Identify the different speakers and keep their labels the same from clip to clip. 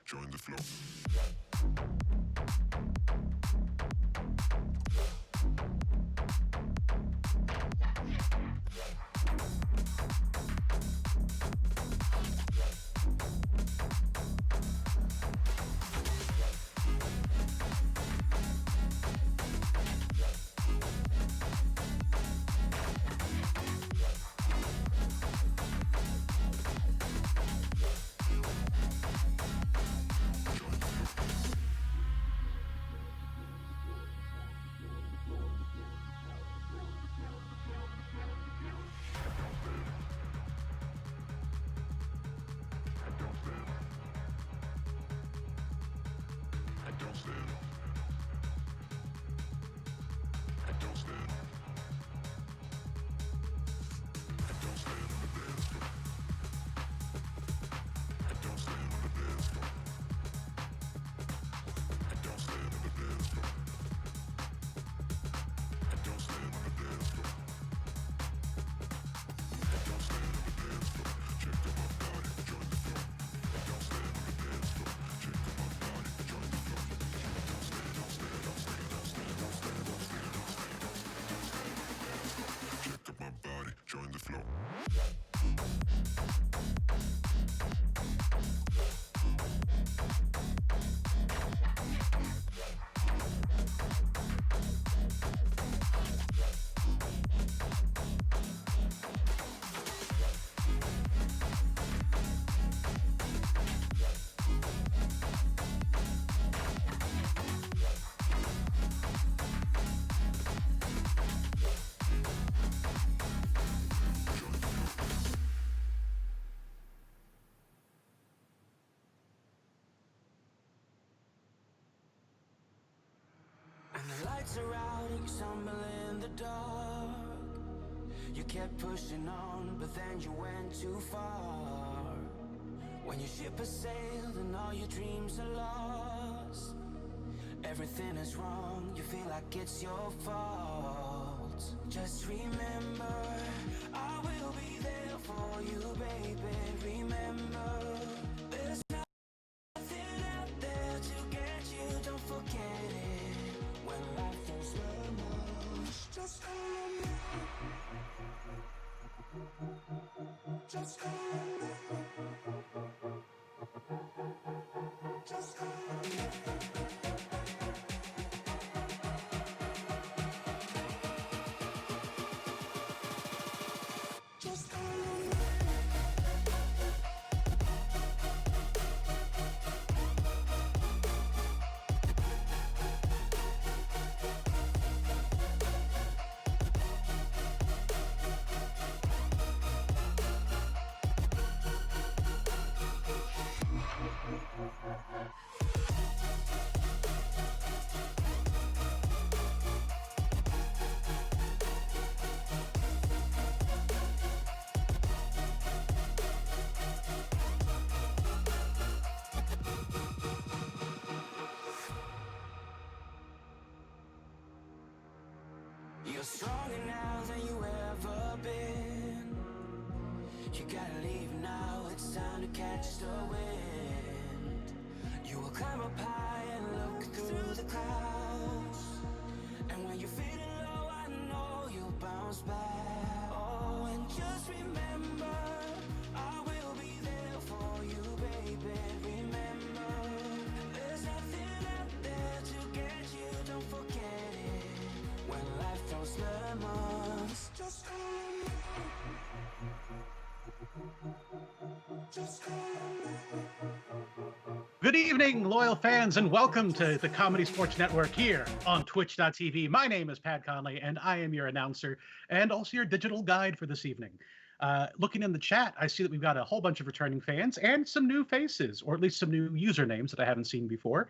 Speaker 1: Join lights are out and you stumble in the dark. You kept pushing on, but then you went too far. When your ship has sailed and all your dreams are lost, everything is wrong, you feel like it's your fault. Just remember, I will be there for you, baby. Remember, there's nothing out there to get you, don't forget it. When life throws lemons, just remember. Just remember. Just remember. You're stronger now than you ever been. You gotta leave now, it's time to catch the wind. You will climb up high and look through the clouds. And when you're feeling low, I know you'll bounce back. Oh, and just remember, I will be there for you, baby. Remember, there's nothing out there to get you, don't forget it. When life throws lemons, just remember. Just remember.
Speaker 2: Good evening, loyal fans, and welcome to the Comedy Sports Network here on Twitch.tv. My name is Pat Conley, and I am your announcer and also your digital guide for this evening. Looking in the chat, I see that we've got a whole bunch of returning fans and some new faces, or at least some new usernames that I haven't seen before.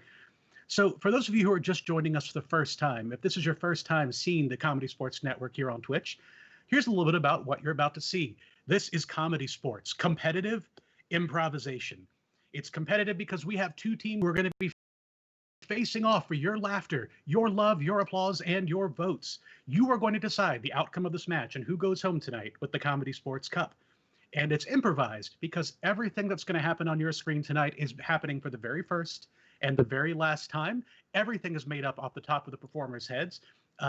Speaker 2: So for those of you who are just joining us for the first time, if this is your first time seeing the Comedy Sports Network here on Twitch, here's a little bit about what you're about to see. This is comedy sports, competitive improvisation. It's competitive because we have two teams who are going to be facing off for your laughter, your love, your applause, and your votes. You are going to decide the outcome of this match and who goes home tonight with the Comedy Sports Cup. And it's improvised because everything that's going to happen on your screen tonight is happening for the very first and the very last time. Everything is made up off the top of the performers' heads,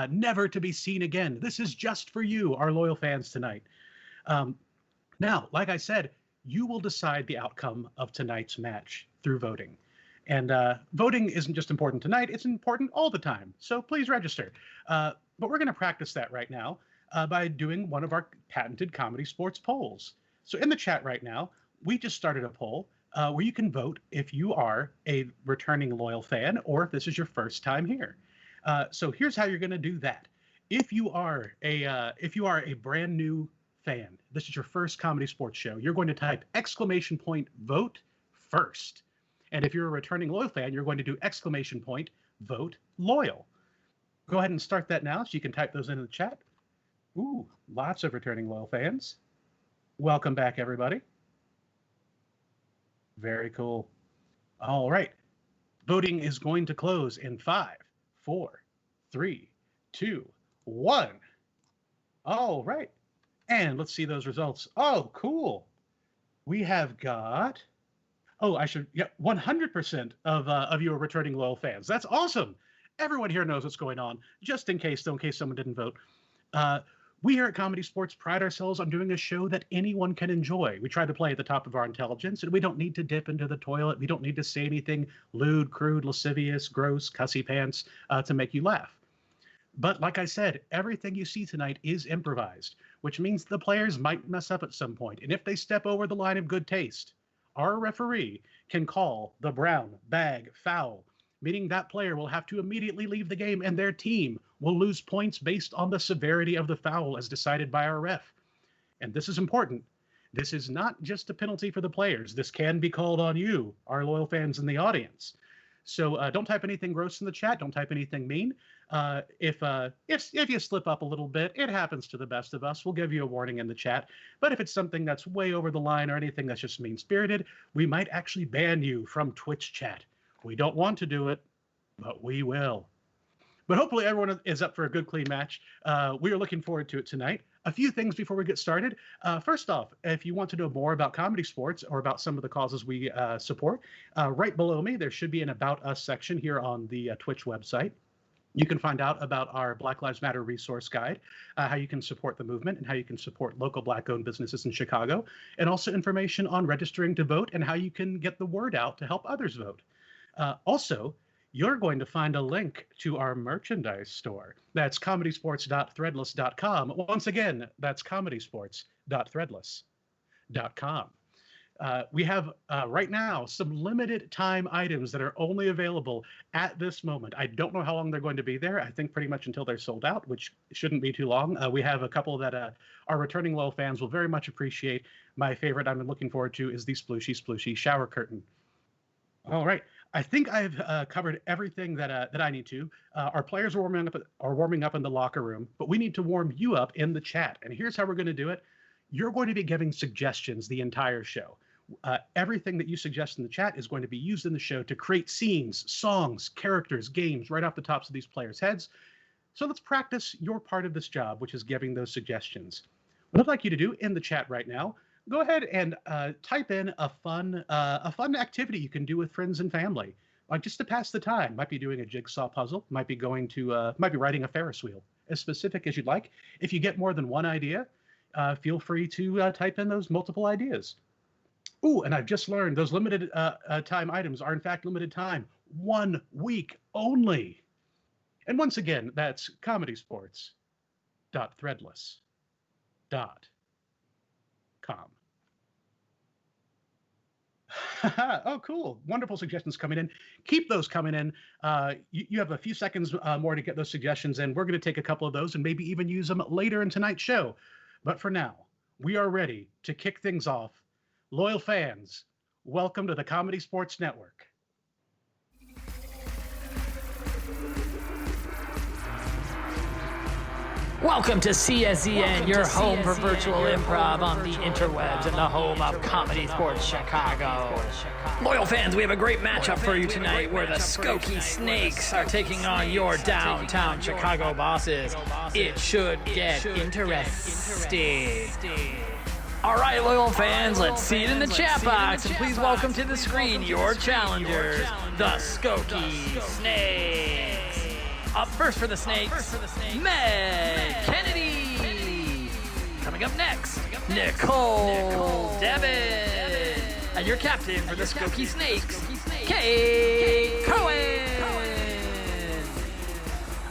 Speaker 2: never to be seen again. This is just for you, our loyal fans tonight. Now, like I said, you will decide the outcome of tonight's match through voting. And voting isn't just important tonight, it's important all the time. So please register. But we're going to practice that right now by doing one of our patented comedy sports polls. So in the chat right now, we just started a poll where you can vote if you are a returning loyal fan or if this is your first time here. So here's how you're going to do that. If you are a brand new fan, this is your first comedy sports show, you're going to type !vote first. And if you're a returning loyal fan, you're going to do !vote loyal. Go ahead and start that now so you can type those into the chat. Ooh, lots of returning loyal fans. Welcome back, everybody. Very cool. All right. Voting is going to close in 5, 4, 3, 2, 1. All right. And let's see those results. Oh, cool. We have got, 100% of you are returning loyal fans. That's awesome. Everyone here knows what's going on, just in case someone didn't vote. We here at Comedy Sports pride ourselves on doing a show that anyone can enjoy. We try to play at the top of our intelligence, and we don't need to dip into the toilet. We don't need to say anything lewd, crude, lascivious, gross, cussy pants to make you laugh. But like I said, everything you see tonight is improvised, which means the players might mess up at some point. And if they step over the line of good taste, our referee can call the brown bag foul, meaning that player will have to immediately leave the game and their team will lose points based on the severity of the foul as decided by our ref. And this is important. This is not just a penalty for the players. This can be called on you, our loyal fans in the audience. So don't type anything gross in the chat. Don't type anything mean. If you slip up a little bit, it happens to the best of us. We'll give you a warning in the chat. But if it's something that's way over the line or anything that's just mean-spirited, we might actually ban you from Twitch chat. We don't want to do it, but we will. But hopefully everyone is up for a good, clean match. We are looking forward to it tonight. A few things before we get started. First off, if you want to know more about Comedy Sportz or about some of the causes we support, right below me, there should be an About Us section here on the Twitch website. You can find out about our Black Lives Matter resource guide, how you can support the movement and how you can support local Black-owned businesses in Chicago, and also information on registering to vote and how you can get the word out to help others vote. Also, you're going to find a link to our merchandise store. That's comedysportz.threadless.com. Once again, that's comedysportz.threadless.com. We have right now some limited time items that are only available at this moment. I don't know how long they're going to be there. I think pretty much until they're sold out, which shouldn't be too long. We have a couple that our returning loyal fans will very much appreciate. My favorite I'm looking forward to is the Splooshy shower curtain. All right. I think I've covered everything that I need to. Our players are warming up in the locker room, but we need to warm you up in the chat. And here's how we're going to do it. You're going to be giving suggestions the entire show. Everything that you suggest in the chat is going to be used in the show to create scenes, songs, characters, games right off the tops of these players' heads. So let's practice your part of this job, which is giving those suggestions. What I'd like you to do in the chat right now, go ahead and type in a fun activity you can do with friends and family, like just to pass the time. Might be doing a jigsaw puzzle, might be riding a Ferris wheel. As specific as you'd like. If you get more than one idea, feel free to type in those multiple ideas. Ooh, and I've just learned those limited time items are in fact limited time, 1 week only. And once again, that's comedysportz.threadless.com. Oh, cool. Wonderful suggestions coming in. Keep those coming in. You have a few seconds more to get those suggestions in. We're going to take a couple of those and maybe even use them later in tonight's show. But for now, we are ready to kick things off. Loyal fans, welcome to the Comedy Sportz Network.
Speaker 3: Welcome to CSEN, your home for virtual improv on the interwebs and the home of Comedy Sportz Chicago. Loyal fans, we have a great matchup for you tonight where the Skokie Snakes are taking on your downtown Chicago bosses. It should get interesting. All right, loyal fans, let's see it in the chat box, and please welcome to the screen your challengers, the Skokie Snakes. Up first for the Snakes, Meg Kennedy. Coming up next, Nicole Devin. And your captain for the Skokie Snakes, Kate Cohen.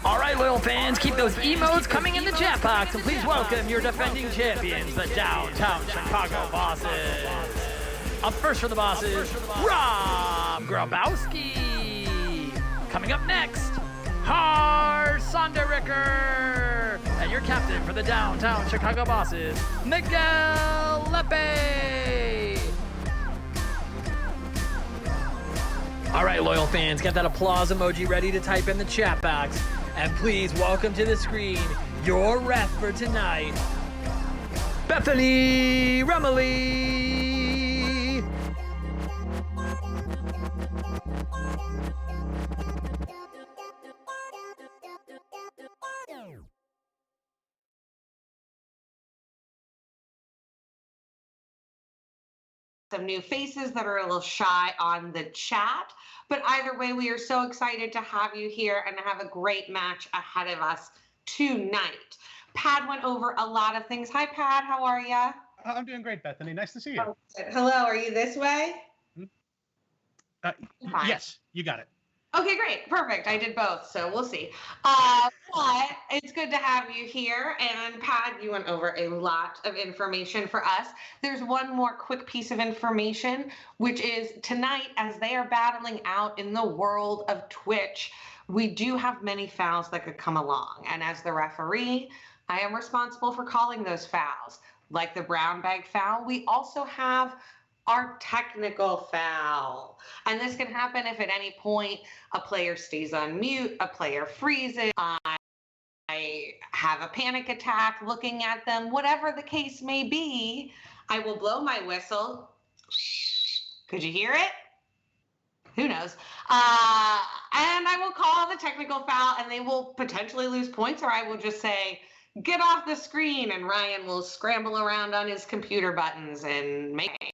Speaker 3: All right, loyal fans, keep those emotes coming in the chat box, and please welcome your defending champions, the downtown Chicago bosses. Up first for the bosses, Rob Grabowski. Coming up next, Har Sonderricker. And your captain for the downtown Chicago bosses, Miguel Lepe. All right, loyal fans, get that applause emoji ready to type in the chat box. And please welcome to the screen your ref for tonight, Bethany Remily.
Speaker 4: Some new faces that are a little shy on the chat, but either way, we are so excited to have you here and have a great match ahead of us tonight. Pad went over a lot of things. Hi, Pad. How are you?
Speaker 2: I'm doing great, Bethany. Nice to see you.
Speaker 4: Oh, hello. Are you this way?
Speaker 2: Yes, you got it.
Speaker 4: Okay, great. Perfect. I did both, so we'll see. But it's good to have you here. And Pat, you went over a lot of information for us. There's one more quick piece of information, which is tonight, as they are battling out in the world of Twitch, we do have many fouls that could come along. And as the referee, I am responsible for calling those fouls. Like the brown bag foul, we also have our technical foul. And this can happen if at any point a player stays on mute, a player freezes, I have a panic attack looking at them, whatever the case may be, I will blow my whistle. Could you hear it? Who knows? And I will call the technical foul and they will potentially lose points, or I will just say, get off the screen, and Ryan will scramble around on his computer buttons and make it.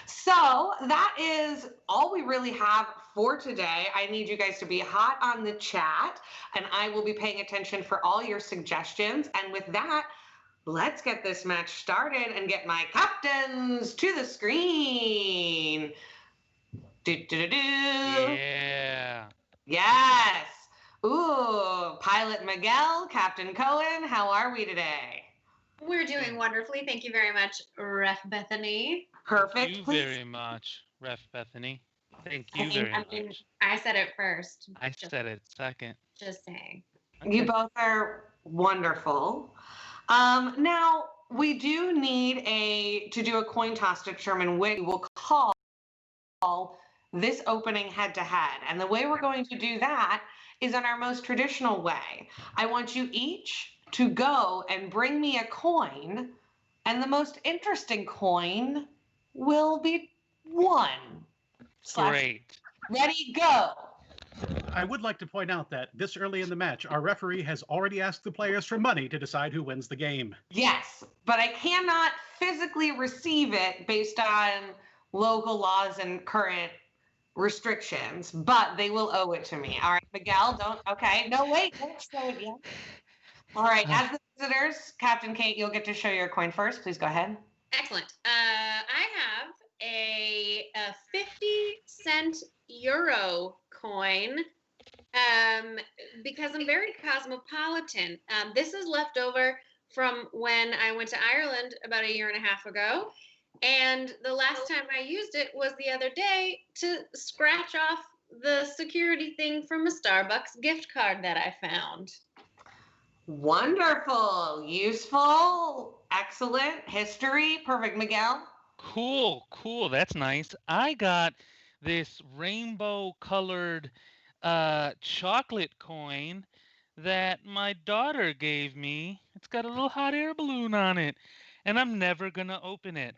Speaker 4: So that is all we really have for today. I need you guys to be hot on the chat, and I will be paying attention for all your suggestions. And with that, let's get this match started and get my captains to the screen.
Speaker 5: Yeah.
Speaker 4: Yes. Ooh, Pilot Miguel, Captain Cohen, how are we today?
Speaker 6: We're doing wonderfully. Thank you very much, Ref Bethany.
Speaker 4: Perfect.
Speaker 5: Thank you
Speaker 4: Please.
Speaker 5: very much, Ref Bethany. Thank you very much.
Speaker 6: I said it first.
Speaker 5: I said it second.
Speaker 6: Just saying.
Speaker 4: You both are wonderful. Now, we do need to do a coin toss to determine which we'll call this opening head-to-head. And the way we're going to do that is in our most traditional way. I want you each to go and bring me a coin, and the most interesting coin will be won.
Speaker 5: Great.
Speaker 4: Ready, go.
Speaker 2: I would like to point out that this early in the match, our referee has already asked the players for money to decide who wins the game.
Speaker 4: Yes, but I cannot physically receive it based on local laws and current restrictions, but they will owe it to me. All right, Miguel, don't, okay. No, wait, don't show it yet. All right, as the visitors, Captain Kate, you'll get to show your coin first. Please go ahead.
Speaker 6: Excellent. I have a 50-cent euro coin because I'm very cosmopolitan. This is left over from when I went to Ireland about a year and a half ago. And the last time I used it was the other day to scratch off the security thing from a Starbucks gift card that I found.
Speaker 4: Wonderful, useful, excellent, history, perfect. Miguel?
Speaker 5: Cool. That's nice. I got this rainbow-colored chocolate coin that my daughter gave me. It's got a little hot air balloon on it, and I'm never gonna open it.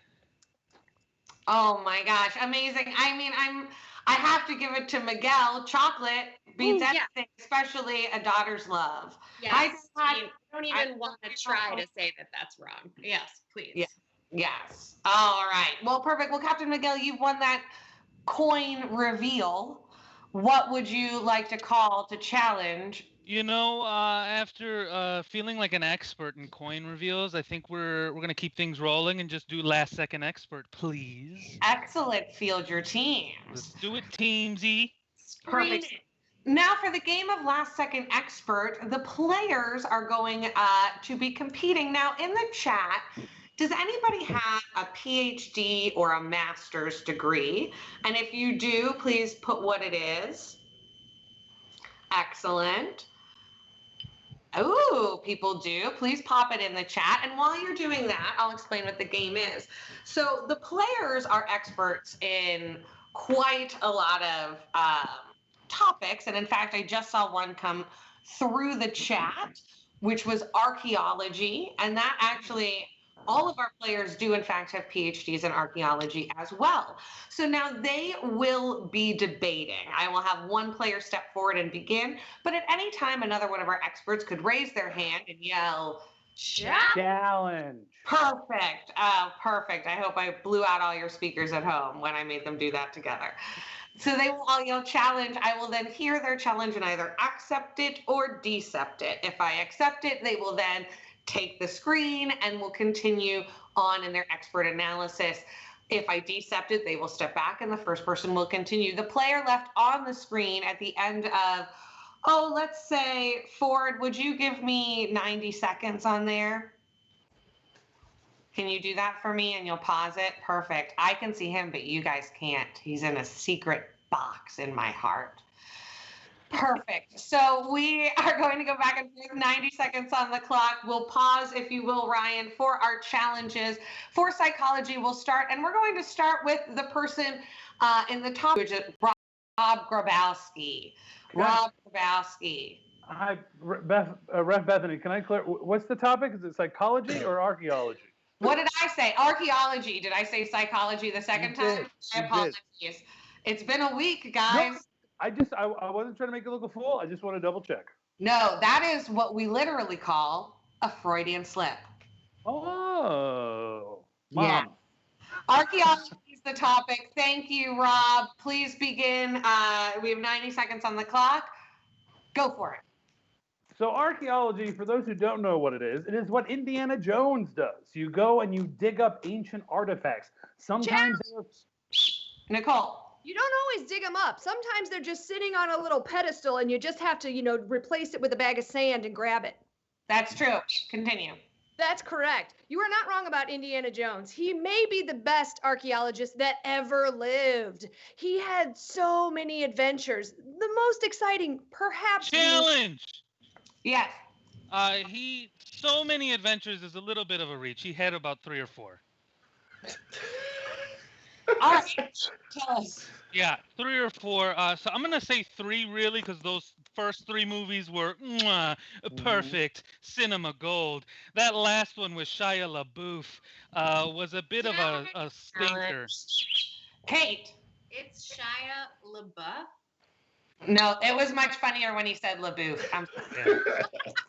Speaker 4: Oh my gosh, amazing. I mean, I have to give it to Miguel. Chocolate beats everything, especially a daughter's love.
Speaker 6: Yes, you don't even want to try to say that that's wrong. Yes, please.
Speaker 4: Yeah. Yes. All right. Well, perfect. Well, Captain Miguel, you've won that coin reveal. What would you like to call to challenge?
Speaker 5: You know, after feeling like an expert in coin reveals, I think we're gonna keep things rolling and just do last second expert, please.
Speaker 4: Excellent. Field your teams.
Speaker 5: Let's do it, teamsy.
Speaker 4: Perfect. Now for the game of last second expert, the players are going to be competing. Now in the chat, does anybody have a PhD or a master's degree? And if you do, please put what it is. Excellent. Ooh, people do. Please pop it in the chat. And while you're doing that, I'll explain what the game is. So the players are experts in quite a lot of topics. And in fact, I just saw one come through the chat, which was archaeology. And that actually, all of our players do in fact have PhDs in archaeology as well. So now they will be debating. I will have one player step forward and begin, but at any time, another one of our experts could raise their hand and yell,
Speaker 7: challenge.
Speaker 4: Perfect. Perfect. I hope I blew out all your speakers at home when I made them do that together. So they will all yell challenge. I will then hear their challenge and either accept it or decept it. If I accept it, they will then take the screen and will continue on in their expert analysis. If I decept it, they will step back and the first person will continue. The player left on the screen at the end of, oh, let's say, Ford, would you give me 90 seconds on there? Can you do that for me and you'll pause it? Perfect. I can see him, but you guys can't. He's in a secret box in my heart. Perfect. So we are going to go back and forth 90 seconds on the clock. We'll pause, if you will, Ryan, for our challenges. For psychology, we'll start, and we're going to start with the person in the top, which is Rob Grabowski. Rob Grabowski.
Speaker 7: Hi, Ref Bethany. Can I clear? What's the topic? Is it psychology or archaeology?
Speaker 4: What did I say? Archaeology. Did I say psychology the second time? My apologies. It's been a week, guys.
Speaker 7: No, I wasn't trying to make you look a fool. I just want to double check.
Speaker 4: No, that is what we literally call a Freudian slip.
Speaker 7: Oh, Mom.
Speaker 4: Yeah. Archaeology is the topic. Thank you, Rob. Please begin. We have 90 seconds on the clock. Go for it.
Speaker 7: So archaeology, for those who don't know what it is what Indiana Jones does. You go and you dig up ancient artifacts. Sometimes
Speaker 4: Nicole.
Speaker 8: You don't always dig them up. Sometimes they're just sitting on a little pedestal and you just have to, replace it with a bag of sand and grab it.
Speaker 4: That's true. Continue.
Speaker 8: That's correct. You are not wrong about Indiana Jones. He may be the best archaeologist that ever lived. He had so many adventures. The most exciting, perhaps.
Speaker 5: Challenge!
Speaker 4: Yes.
Speaker 5: So many adventures is a little bit of a reach. He had about 3 or 4.
Speaker 4: All right. Tell us.
Speaker 5: Yeah, 3 or 4. So I'm gonna say 3 really, because those first 3 movies were perfect cinema gold. That last one with Shia LaBeouf was a bit of a stinker.
Speaker 4: Kate.
Speaker 6: It's Shia LaBeouf.
Speaker 4: No, it was much funnier when he said LaBeouf.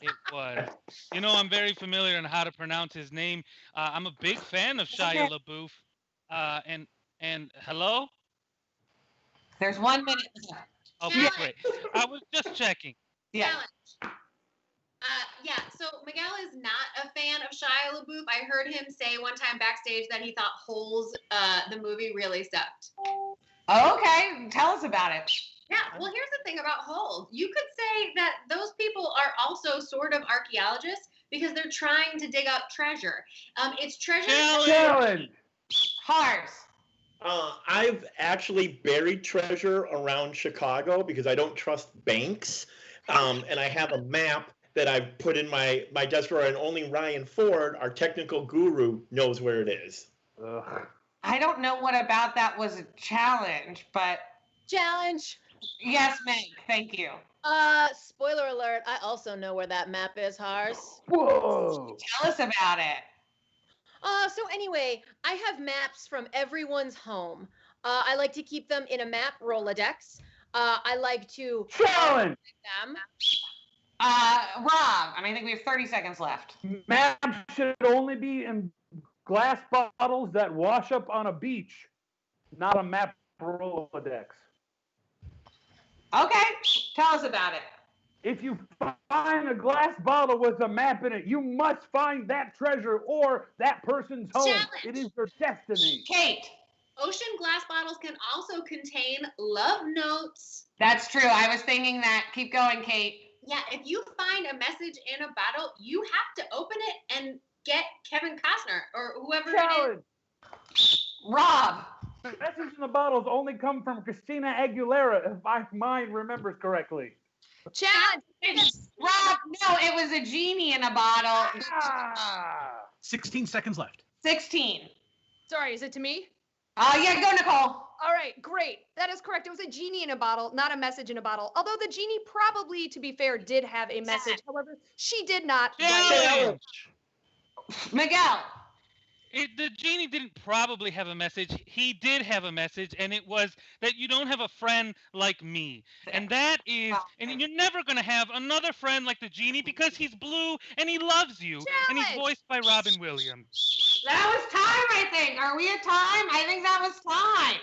Speaker 5: It was. I'm very familiar on how to pronounce his name. I'm a big fan of Shia LaBeouf. And hello?
Speaker 4: There's 1 minute left.
Speaker 5: Okay, great. I was just checking.
Speaker 4: Yeah.
Speaker 6: So Miguel is not a fan of Shia LaBeouf. I heard him say one time backstage that he thought Holes, the movie, really sucked.
Speaker 4: Okay, tell us about it.
Speaker 6: Yeah, well, here's the thing about Holes. You could say that those people are also sort of archaeologists because they're trying to dig up treasure. It's treasure.
Speaker 7: Challenge.
Speaker 4: Hars.
Speaker 9: I've actually buried treasure around Chicago because I don't trust banks. And I have a map that I've put in my desk drawer, and only Ryan Ford, our technical guru, knows where it is.
Speaker 7: Ugh.
Speaker 4: I don't know what about that was a challenge, but
Speaker 10: Challenge.
Speaker 4: yes, Meg, thank you.
Speaker 10: Spoiler alert, I also know where that map is, Hars.
Speaker 7: Whoa.
Speaker 4: Tell us about it.
Speaker 10: So anyway, I have maps from everyone's home. I like to keep them in a map Rolodex. I like to
Speaker 7: Challenge.
Speaker 10: them.
Speaker 4: Rob, I think we have 30 seconds left.
Speaker 7: Maps should only be in glass bottles that wash up on a beach, not a map Rolodex.
Speaker 4: Okay, tell us about it.
Speaker 7: If you find a glass bottle with a map in it, you must find that treasure or that person's home.
Speaker 6: Challenge.
Speaker 7: It is your destiny.
Speaker 4: Kate.
Speaker 6: Ocean glass bottles can also contain love notes.
Speaker 4: That's true. I was thinking that. Keep going, Kate.
Speaker 6: Yeah, if you find a message in a bottle, you have to open it and get Kevin Costner or whoever it
Speaker 7: Challenge.
Speaker 6: is.
Speaker 4: Rob.
Speaker 7: Messages in the bottles only come from Christina Aguilera, if my mind remembers correctly.
Speaker 8: Challenge.
Speaker 4: Rob, no, it was a genie in a bottle.
Speaker 2: 16 seconds left.
Speaker 4: 16.
Speaker 8: Sorry, is it to me?
Speaker 4: Yeah, go, Nicole.
Speaker 8: All right, great. That is correct. It was a genie in a bottle, not a message in a bottle. Although the genie probably, to be fair, did have a message. However, she did not.
Speaker 5: Challenge!
Speaker 4: Miguel.
Speaker 5: The genie didn't probably have a message. He did have a message, and it was that you don't have a friend like me. And that is, and you're never going to have another friend like the genie because he's blue and he loves you. And he's voiced by Robin Williams.
Speaker 4: That was time, I think. Are we at time? I think that was time.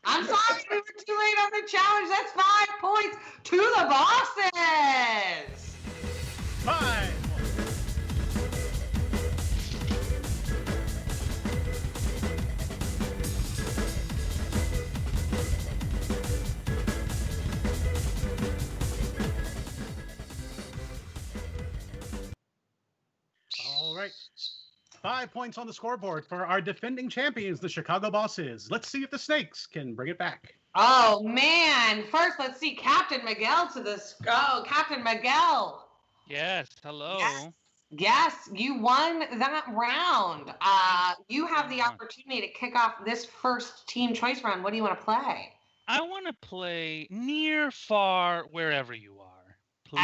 Speaker 4: I'm sorry we were too late on the challenge. That's 5 points to the bosses.
Speaker 2: 5. All right. 5 points on the scoreboard for our defending champions, the Chicago Bosses. Let's see if the Snakes can bring it back.
Speaker 4: Oh man! First, let's see Captain Miguel to this. Oh, Captain Miguel.
Speaker 5: Yes, hello.
Speaker 4: Yes, you won that round. You have the opportunity to kick off this first team choice round. What do you want to play?
Speaker 5: I want to play near, far, wherever you are. Please.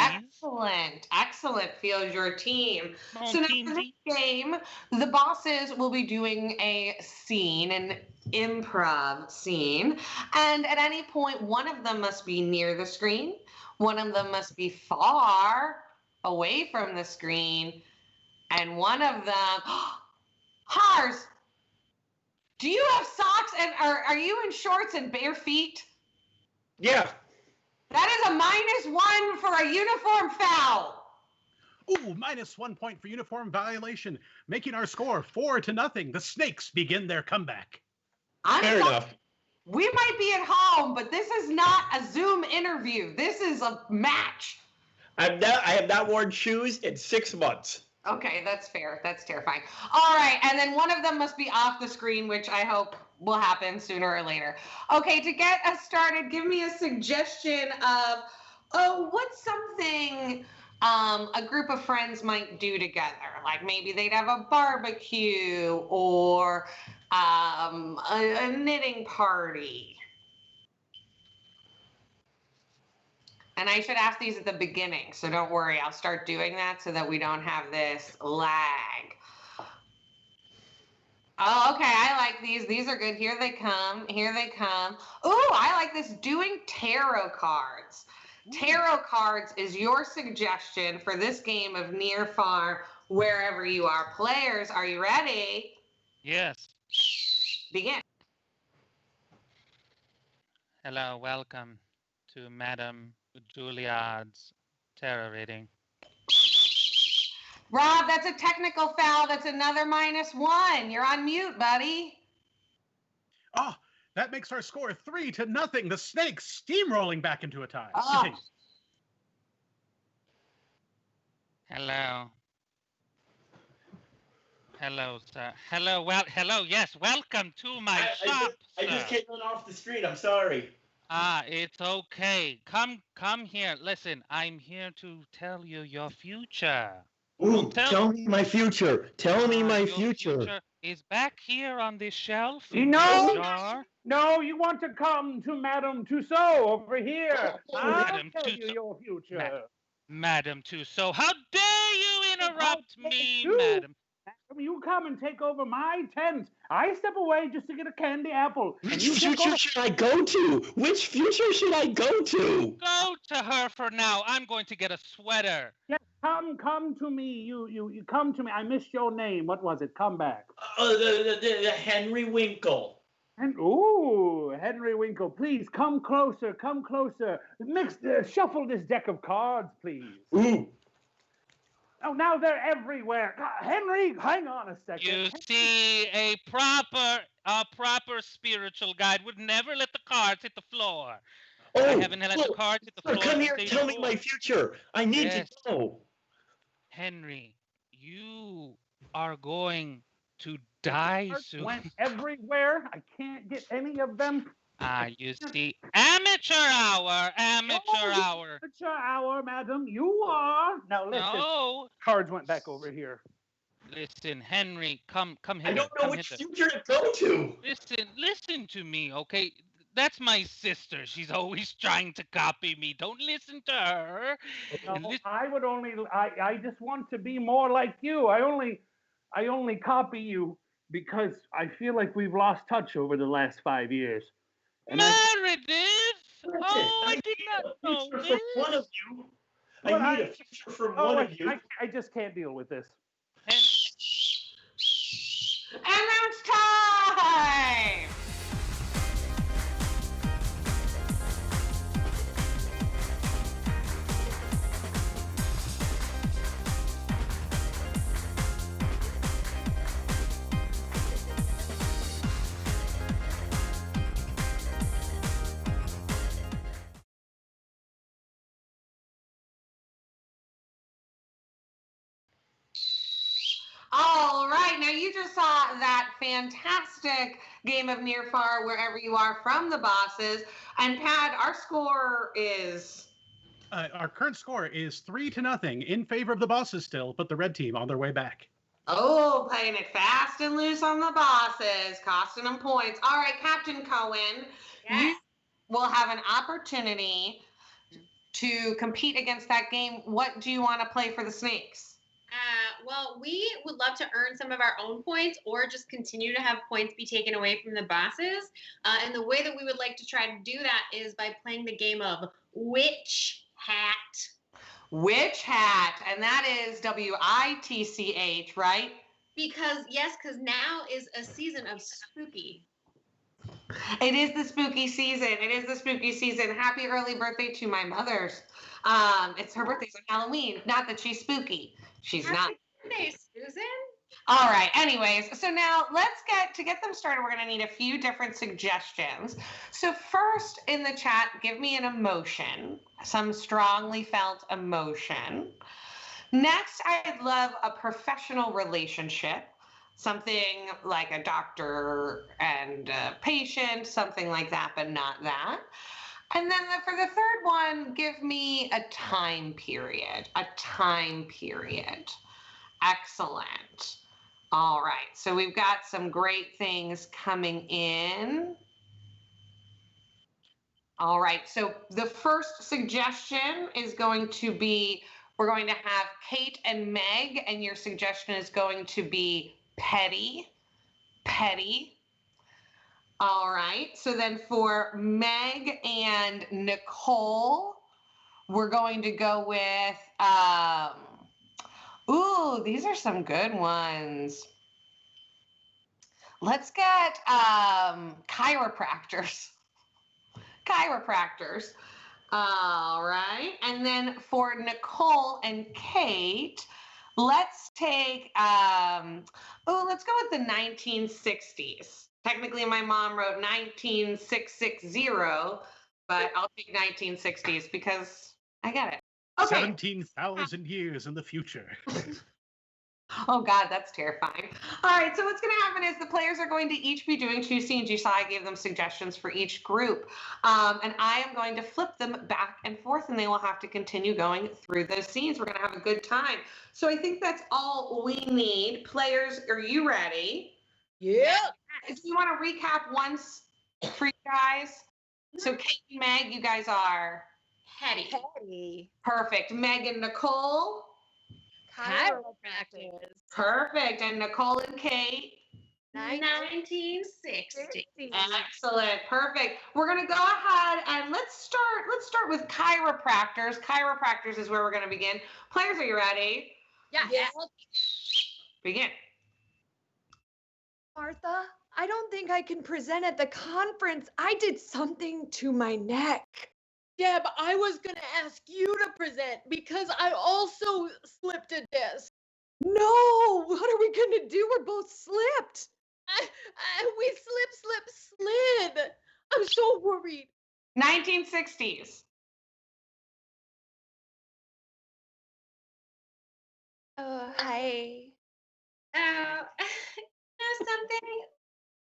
Speaker 4: Excellent. Feels your team.
Speaker 5: Come on,
Speaker 4: So now for
Speaker 5: teamsy.
Speaker 4: this game, the bosses will be doing a scene, an improv scene, and at any point, one of them must be near the screen, one of them must be far away from the screen, and one of them, Hars, do you have socks and are you in shorts and bare feet?
Speaker 9: Yeah.
Speaker 4: That is a -1 for a uniform foul.
Speaker 2: Ooh, -1 point for uniform violation, making our score 4-0. The Snakes begin their comeback.
Speaker 9: Fair enough.
Speaker 4: We might be at home, but this is not a Zoom interview. This is a match.
Speaker 9: I have not worn shoes in 6 months.
Speaker 4: Okay, that's fair. That's terrifying. All right, and then one of them must be off the screen, which I hope will happen sooner or later. Okay, to get us started, give me a suggestion of, what's something a group of friends might do together? Like maybe they'd have a barbecue or a knitting party. And I should ask these at the beginning, so don't worry. I'll start doing that so that we don't have this lag. Oh, okay. I like these. These are good. Here they come. Here they come. Ooh, I like this. Doing tarot cards. Tarot cards is your suggestion for this game of near, far, wherever you are. Players, are you ready?
Speaker 5: Yes.
Speaker 4: Begin.
Speaker 5: Hello, welcome to Madame Juilliard's tarot reading.
Speaker 4: Rob, that's a technical foul. That's another -1. You're on mute, buddy.
Speaker 2: Oh, that makes our score 3-0. The Snakes steamrolling back into a tie.
Speaker 4: Oh.
Speaker 2: Continue.
Speaker 5: Hello. Hello, sir. Hello, hello, yes, welcome to my shop,
Speaker 9: I just came off the street. I'm sorry.
Speaker 5: It's okay. Come here. Listen, I'm here to tell you your future.
Speaker 9: Ooh, tell me my future. Tell me my
Speaker 5: Your
Speaker 9: future.
Speaker 5: is back here on this shelf.
Speaker 7: You
Speaker 5: in
Speaker 7: know-
Speaker 5: this jar.
Speaker 7: No, you want to come to Madame Tussaud over here. I'll
Speaker 5: Madame
Speaker 7: tell you
Speaker 5: Tussaud.
Speaker 7: your future.
Speaker 5: Madame Tussaud, how dare you interrupt
Speaker 7: How dare
Speaker 5: me,
Speaker 7: you?
Speaker 5: madam?
Speaker 7: You come and take over my tent. I step away just to get a candy apple. And
Speaker 9: Which
Speaker 7: you take
Speaker 9: future
Speaker 7: over.
Speaker 9: should I go to? Which future should I go to?
Speaker 5: Go to her for now. I'm going to get a sweater.
Speaker 7: Yes, come to me. You come to me. I missed your name. What was it? Come back.
Speaker 9: The Henry Winkle.
Speaker 7: And Henry Winkle, please come closer. Come closer. Shuffle this deck of cards, please.
Speaker 9: Ooh.
Speaker 7: Oh, now they're everywhere. Henry, hang on a second.
Speaker 5: You see, a proper spiritual guide would never let the cards hit the floor.
Speaker 9: Oh,
Speaker 5: I haven't let the cards hit the floor.
Speaker 9: come here.
Speaker 5: since
Speaker 9: Tell
Speaker 5: day
Speaker 9: me my
Speaker 5: before.
Speaker 9: future. I need
Speaker 5: Yes.
Speaker 9: to know.
Speaker 5: Henry, you are going to die
Speaker 7: Cards
Speaker 5: soon.
Speaker 7: went everywhere. I can't get any of them.
Speaker 5: You see, amateur hour.
Speaker 7: Amateur hour, madam. You are. Now listen.
Speaker 5: No,
Speaker 7: Cards went back over here.
Speaker 5: listen, Henry, come here.
Speaker 9: I don't know
Speaker 5: come
Speaker 9: which
Speaker 5: hither.
Speaker 9: future to go to.
Speaker 5: Listen to me, okay? That's my sister. She's always trying to copy me. Don't listen to her. And
Speaker 7: No,
Speaker 5: lis-
Speaker 7: I just want to be more like you. I only copy you because I feel like we've lost touch over the last 5 years. And
Speaker 5: Meredith!
Speaker 9: Listen,
Speaker 5: Oh, I
Speaker 9: need
Speaker 5: did not
Speaker 9: a
Speaker 5: know
Speaker 9: future
Speaker 5: this.
Speaker 9: from one of you.
Speaker 7: But
Speaker 9: I need a future from one of you.
Speaker 7: I just can't deal with this.
Speaker 5: And
Speaker 4: And now it's time. All right, right, now you just saw that fantastic game of near far wherever you are from the bosses. And Pat, our score is
Speaker 2: Our current score is 3-0 in favor of the bosses still, but the red team on their way back.
Speaker 4: oh, playing it fast and loose on the bosses, costing them points. All right, Captain Cohen, you will have an opportunity to compete against that game. What do you want to play for the Snakes?
Speaker 6: Well, we would love to earn some of our own points or just continue to have points be taken away from the bosses. And the way that we would like to try to do that is by playing the game of Witch Hat.
Speaker 4: Witch Hat, and that is WITCH, right?
Speaker 6: Because now is a season of spooky.
Speaker 4: It is the spooky season. It is the spooky season. Happy early birthday to my mother's. It's her birthday's on Halloween. Not that she's spooky. She's not.
Speaker 6: Happy birthday, Susan.
Speaker 4: All right. Anyways, so now let's get them started. We're going to need a few different suggestions. So first in the chat, give me an emotion, some strongly felt emotion. Next, I'd love a professional relationship, something like a doctor and a patient, something like that, but not that. And then for the third one, give me a time period, Excellent. All right, so we've got some great things coming in. All right, so the first suggestion is going to be, we're going to have Kate and Meg, and your suggestion is going to be petty. All right, so then for Meg and Nicole, we're going to go with, ooh, these are some good ones. Let's get chiropractors. All right, and then for Nicole and Kate, let's take, let's go with the 1960s. Technically, my mom wrote 19660, but I'll take 1960s because I get it. Okay.
Speaker 2: 17,000 years in the future.
Speaker 4: Oh, God, that's terrifying. All right, so what's going to happen is the players are going to each be doing 2 scenes. You saw I gave them suggestions for each group. And I am going to flip them back and forth, and they will have to continue going through those scenes. We're going to have a good time. So I think that's all we need. Players, are you ready?
Speaker 10: Yeah.
Speaker 4: Do you want to recap once for you guys? So Kate and Meg, you guys are?
Speaker 6: Petty.
Speaker 4: Perfect. Meg and Nicole?
Speaker 10: Chiropractors.
Speaker 4: Perfect. And Nicole and Kate?
Speaker 6: 1960.
Speaker 4: Excellent. Perfect. We're going to go ahead and let's start with chiropractors. Chiropractors is where we're going to begin. Players, are you ready?
Speaker 10: Yeah.
Speaker 4: Begin.
Speaker 8: Martha, I don't think I can present at the conference. I did something to my neck.
Speaker 10: Deb, I was going to ask you to present because I also slipped a disc.
Speaker 8: No, what are we going to do? We're both slipped.
Speaker 10: We slid. I'm so worried.
Speaker 4: 1960s.
Speaker 8: Hi.
Speaker 6: Something?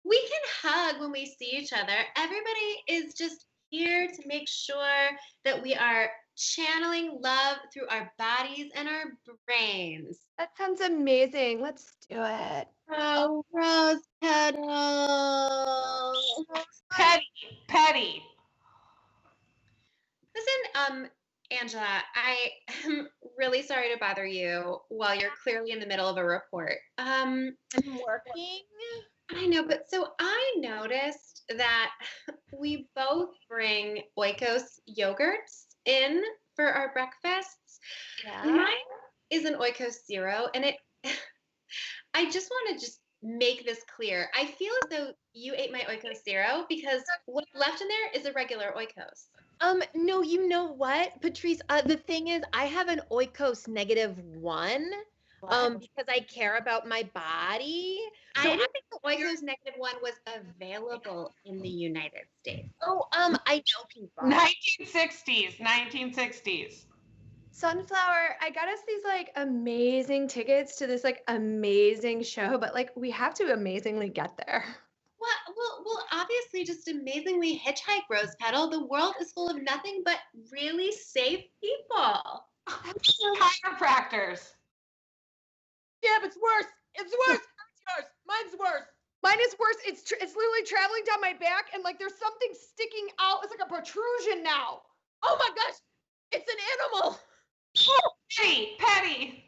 Speaker 6: We can hug when we see each other. Everybody is just here to make sure that we are channeling love through our bodies and our brains.
Speaker 8: That sounds amazing. Let's do it.
Speaker 6: Oh, rose petals.
Speaker 4: Petty.
Speaker 6: Listen, Angela, I am really sorry to bother you while you're clearly in the middle of a report.
Speaker 10: I'm working.
Speaker 6: I know, but so I noticed that we both bring Oikos yogurts in for our breakfasts.
Speaker 10: Yeah.
Speaker 6: Mine is an Oikos Zero, and I just want to just make this clear. I feel as though you ate my Oikos Zero because what's left in there is a regular Oikos.
Speaker 10: No, you know what, Patrice? The thing is, I have an Oikos -1. Because I care about my body.
Speaker 6: I didn't think the Oikos -1 was available in the United States.
Speaker 10: Oh, I know people.
Speaker 4: 1960s.
Speaker 8: Sunflower, I got us these like amazing tickets to this like amazing show, but like we have to amazingly get there.
Speaker 6: Well, obviously, just amazingly hitchhike, Rose Petal. The world is full of nothing but really safe people.
Speaker 4: Chiropractors.
Speaker 10: Yeah, but it's worse. It's worse. Hurts yours. Mine's worse.
Speaker 8: Mine is worse. It's literally traveling down my back, and like there's something sticking out. It's like a protrusion now.
Speaker 10: Oh my gosh, it's an animal.
Speaker 4: Oh, Patty.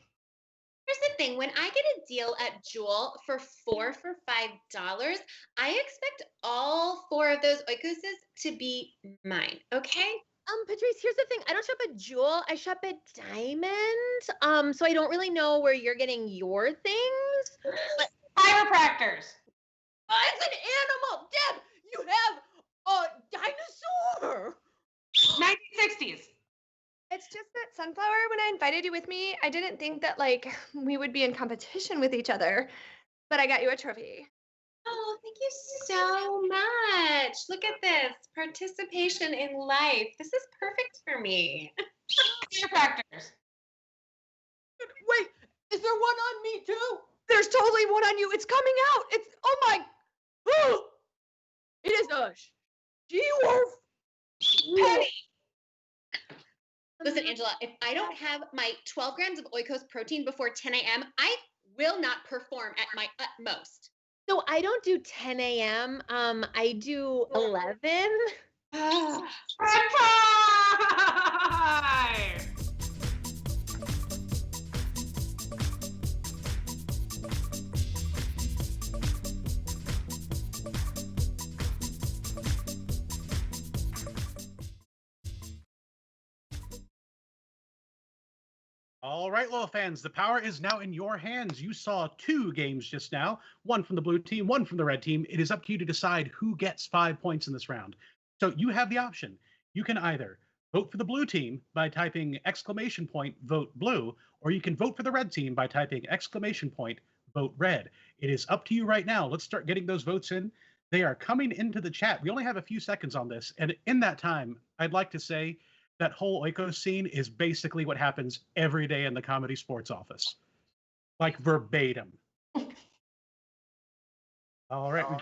Speaker 6: Here's the thing, when I get a deal at Jewel for $4 for $5, I expect all 4 of those oikoses to be mine, okay?
Speaker 10: Patrice, here's the thing. I don't shop at Jewel. I shop at Diamond. So I don't really know where you're getting your things. But
Speaker 4: Chiropractors.
Speaker 10: it's an animal. Deb, you have a dinosaur.
Speaker 4: 1960s.
Speaker 8: It's just that Sunflower, when I invited you with me, I didn't think that like we would be in competition with each other. But I got you a trophy.
Speaker 6: Oh, thank you so much. Look at this. Participation in life. This is perfect for me.
Speaker 4: Chiropractors.
Speaker 10: Wait, is there one on me too?
Speaker 8: There's totally one on you. It's coming out. It's oh my.
Speaker 10: Oh, it is a she-wolf.
Speaker 4: Patty.
Speaker 6: Listen, Angela, if I don't have my 12 grams of oikos protein before 10 a.m., I will not perform at my utmost.
Speaker 10: So I don't do 10 a.m. I do 11.
Speaker 2: All right, loyal fans, the power is now in your hands. You saw 2 games just now, one from the blue team, one from the red team. It is up to you to decide who gets 5 points in this round. So you have the option. You can either vote for the blue team by typing ! Vote blue, or you can vote for the red team by typing ! Vote red. It is up to you right now. Let's start getting those votes in. They are coming into the chat. We only have a few seconds on this. And in that time, I'd like to say that whole Oikos scene is basically what happens every day in the Comedy Sports office. Like verbatim. All right, we've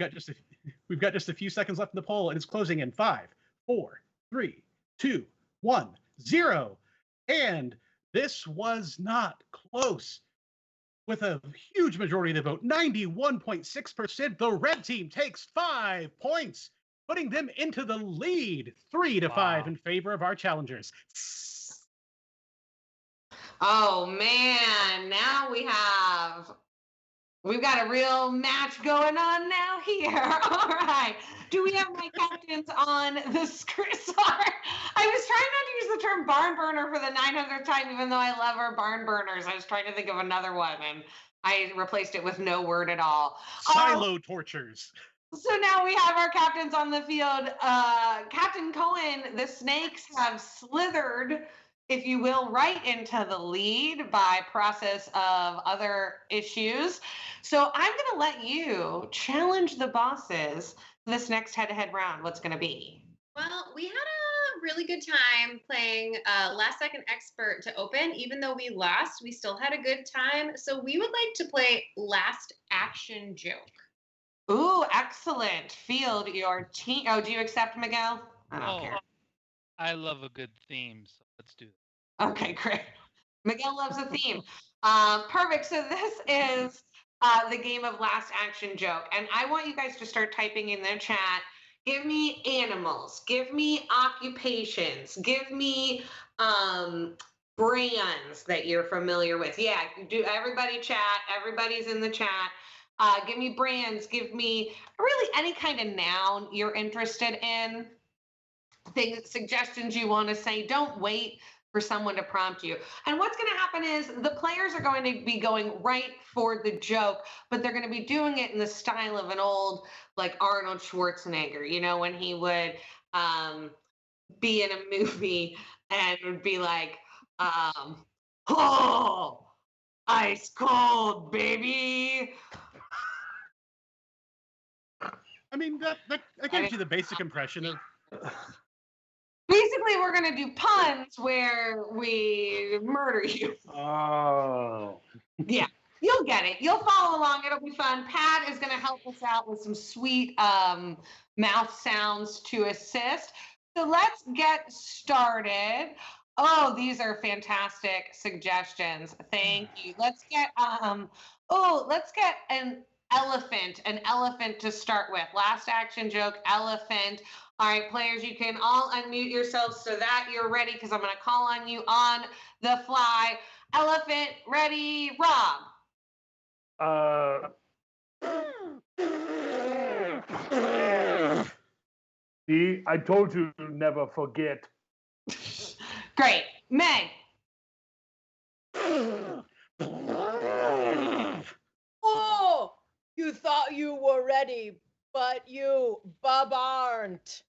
Speaker 2: got just a few seconds left in the poll, and it's closing in 5, 4, 3, 2, 1, 0. And this was not close. With a huge majority of the vote, 91.6%, the red team takes 5 points, putting them into the lead, 3-5 in favor of our challengers.
Speaker 4: Oh man, now we've got a real match going on now here. All right. Do we have my captains on the screen? Sorry. I was trying not to use the term barn burner for the 900th time, even though I love our barn burners. I was trying to think of another one, and I replaced it with no word at all.
Speaker 2: Silo tortures.
Speaker 4: So now we have our captains on the field. Captain Cohen, the Snakes have slithered, if you will, right into the lead by process of other issues. So I'm going to let you challenge the bosses this next head-to-head round. What's going to be?
Speaker 6: Well, we had a really good time playing Last Second Expert to open. Even though we lost, we still had a good time. So we would like to play Last Action Joke.
Speaker 4: Ooh, excellent. Field your team. Oh, do you accept, Miguel? I don't care.
Speaker 5: I love a good theme, so let's do it.
Speaker 4: Okay, great. Miguel loves a theme. Perfect. So this is the game of Last Action Joke. And I want you guys to start typing in the chat. Give me animals. Give me occupations. Give me brands that you're familiar with. Yeah, do everybody chat. Everybody's in the chat. Give me brands. Give me really any kind of noun you're interested in. Things, suggestions you want to say. Don't wait for someone to prompt you. And what's going to happen is the players are going to be going right for the joke, but they're going to be doing it in the style of an old, like Arnold Schwarzenegger, you know, when he would be in a movie and would be like, oh, ice cold, baby.
Speaker 2: I mean, that gives you the basic impression of...
Speaker 4: Basic basically, we're going to do puns where we murder you.
Speaker 7: Oh.
Speaker 4: Yeah, you'll get it. You'll follow along. It'll be fun. Pat is going to help us out with some sweet mouth sounds to assist. So let's get started. Oh, these are fantastic suggestions. Thank you. Let's get let's get an elephant to start with. Last action joke, elephant. All right, players, you can all unmute yourselves so that you're ready because I'm going to call on you on the fly. Elephant, ready, Rob.
Speaker 7: See, I told you to never forget.
Speaker 4: Great. Meg.
Speaker 10: Oh, you thought you were ready, but you aren't.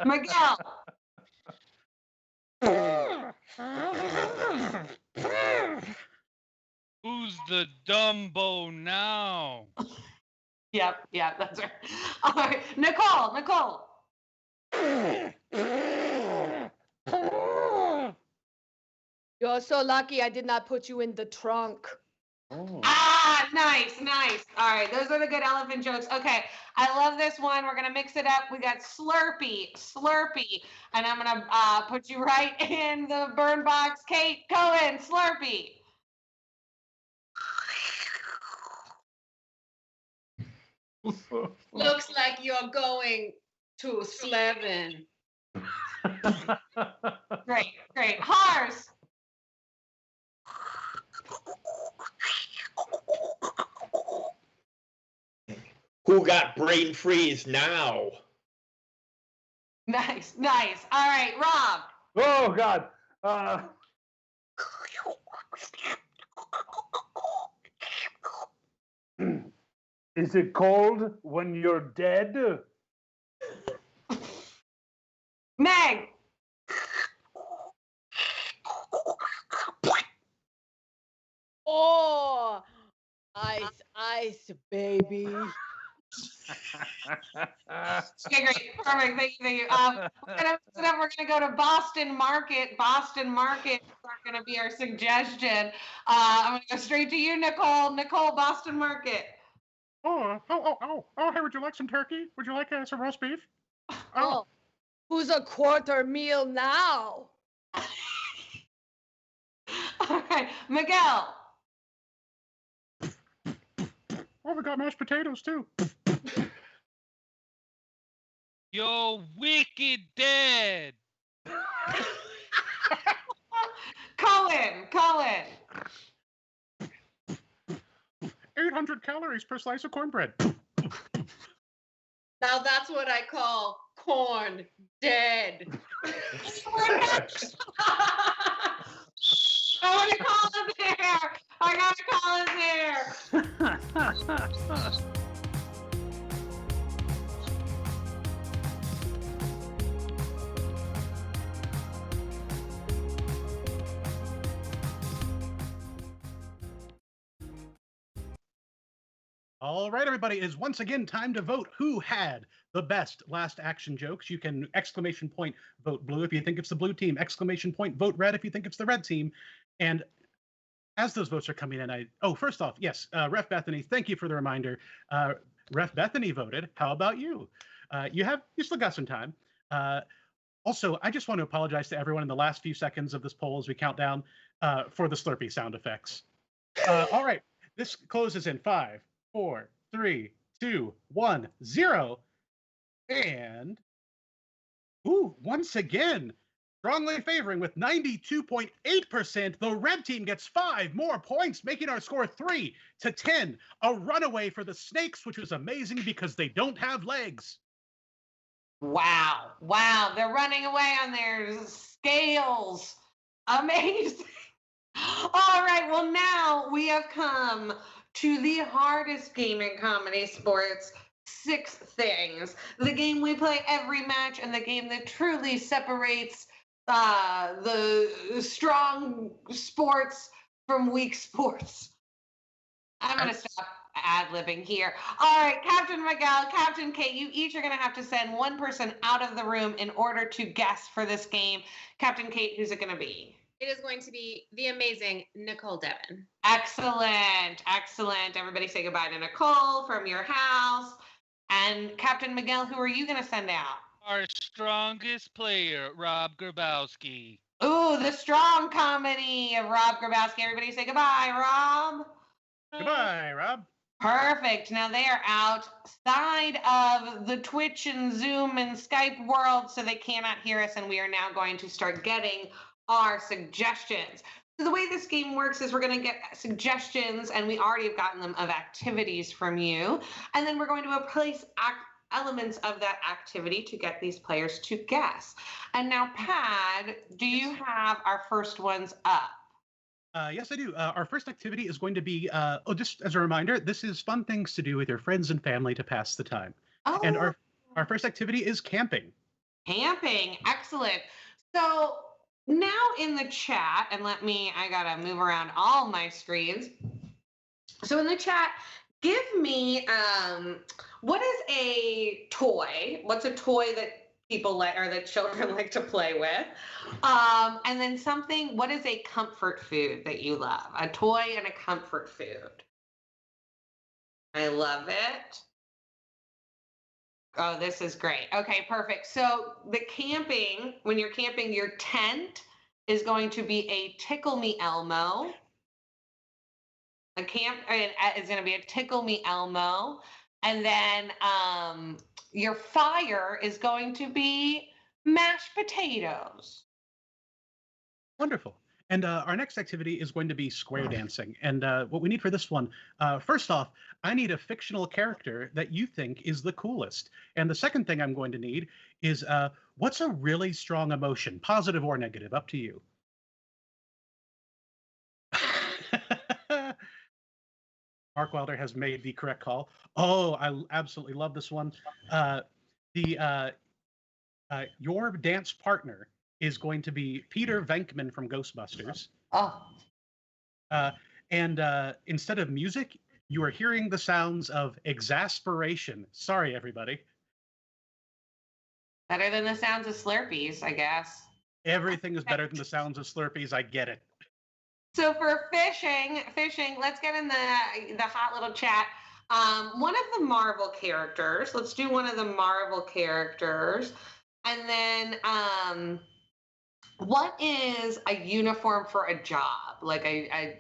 Speaker 4: Miguel.
Speaker 5: Who's the Dumbo now?
Speaker 4: Yep, that's right. All right, Nicole.
Speaker 8: You're so lucky I did not put you in the trunk.
Speaker 7: Oh.
Speaker 4: Ah, nice. All right, those are the good elephant jokes. Okay, I love this one. We're gonna mix it up. We got Slurpee, and I'm gonna put you right in the burn box. Kate Cohen, Slurpee.
Speaker 6: Looks like you're going to Slevin.
Speaker 4: Great. Hars.
Speaker 9: Who got brain freeze now?
Speaker 4: Nice. All right, Rob.
Speaker 7: Oh, God. Is it cold when you're dead?
Speaker 4: Meg.
Speaker 10: Oh, ice, baby.
Speaker 4: Okay, great. Perfect. Thank you. We're gonna go to Boston Market. Boston Market is gonna be our suggestion. I'm gonna go straight to you, Nicole. Boston Market.
Speaker 2: Oh, hey, would you like some turkey? Would you like some roast beef?
Speaker 8: Oh, who's a quarter meal now?
Speaker 4: All right, Miguel.
Speaker 2: Oh, we got mashed potatoes too.
Speaker 5: You're wicked dead.
Speaker 4: Cullen.
Speaker 2: 800 calories per slice of cornbread.
Speaker 6: Now that's what I call corn dead.
Speaker 4: I want to call it there. I gotta call it there.
Speaker 2: All right, everybody, it is once again time to vote who had the best last action jokes. You can exclamation point vote blue if you think it's the blue team, exclamation point vote red if you think it's the red team. And as those votes are coming in, first off, yes, Ref Bethany, thank you for the reminder. Ref Bethany voted. How about you? You still got some time. Also, I just want to apologize to everyone in the last few seconds of this poll as we count down for the Slurpee sound effects. All right, this closes in 5, 4, 3, 2, 1, 0. And once again, strongly favoring with 92.8%, the red team gets 5 more points, making our score 3-10. A runaway for the Snakes, which was amazing because they don't have legs.
Speaker 4: Wow. They're running away on their scales. Amazing. All right, well, now we have come to the hardest game in comedy sports, 6 things. The game we play every match and the game that truly separates the strong sports from weak sports. I'm going to stop. ad-libbing here. All right, Captain Miguel, Captain Kate, you each are going to have to send one person out of the room in order to guess for this game. Captain Kate, who's it going to be?
Speaker 6: It is going to be the amazing Nicole Devon.
Speaker 4: Excellent, excellent. Everybody say goodbye to Nicole from your house. And Captain Miguel, who are you going to send out?
Speaker 5: Our strongest player, Rob Grabowski.
Speaker 4: Ooh, the strong comedy of Rob Grabowski. Everybody say goodbye, Rob.
Speaker 2: Goodbye, Rob.
Speaker 4: Perfect. Now they are outside of the Twitch and Zoom and Skype world, so they cannot hear us, and we are now going to start getting our suggestions. So the way this game works is we're going to get suggestions, and we already have gotten them, of activities from you, and then we're going to replace elements of that activity to get these players to guess. And now, Pad, do you have our first ones up?
Speaker 2: Yes, I do. Our first activity is going to be, just as a reminder, this is fun things to do with your friends and family to pass the time.
Speaker 4: Oh.
Speaker 2: And our first activity is camping.
Speaker 4: Camping, excellent. So now in the chat, and I gotta move around all my screens. So in the chat, give me, what is a toy? What's a toy that people like, or that children like to play with? And then what is a comfort food that you love? A toy and a comfort food. I love it. Oh, this is great. Okay, perfect. So when you're camping, your tent is going to be a Tickle Me Elmo. Is going to be a Tickle Me Elmo. And then your fire is going to be mashed potatoes.
Speaker 2: Wonderful. And our next activity is going to be square dancing. And what we need for this one, first off, I need a fictional character that you think is the coolest. And the second thing I'm going to need is what's a really strong emotion, positive or negative, up to you. Mark Wilder has made the correct call. Oh, I absolutely love this one. Your dance partner is going to be Peter Venkman from Ghostbusters.
Speaker 4: Oh.
Speaker 2: And instead of music, you are hearing the sounds of exasperation. Sorry, everybody.
Speaker 4: Better than the sounds of Slurpees, I guess.
Speaker 2: Everything is better than the sounds of Slurpees. I get it.
Speaker 4: So for fishing, let's get in the hot little chat. One of the Marvel characters. Let's do one of the Marvel characters. And then what is a uniform for a job? Like a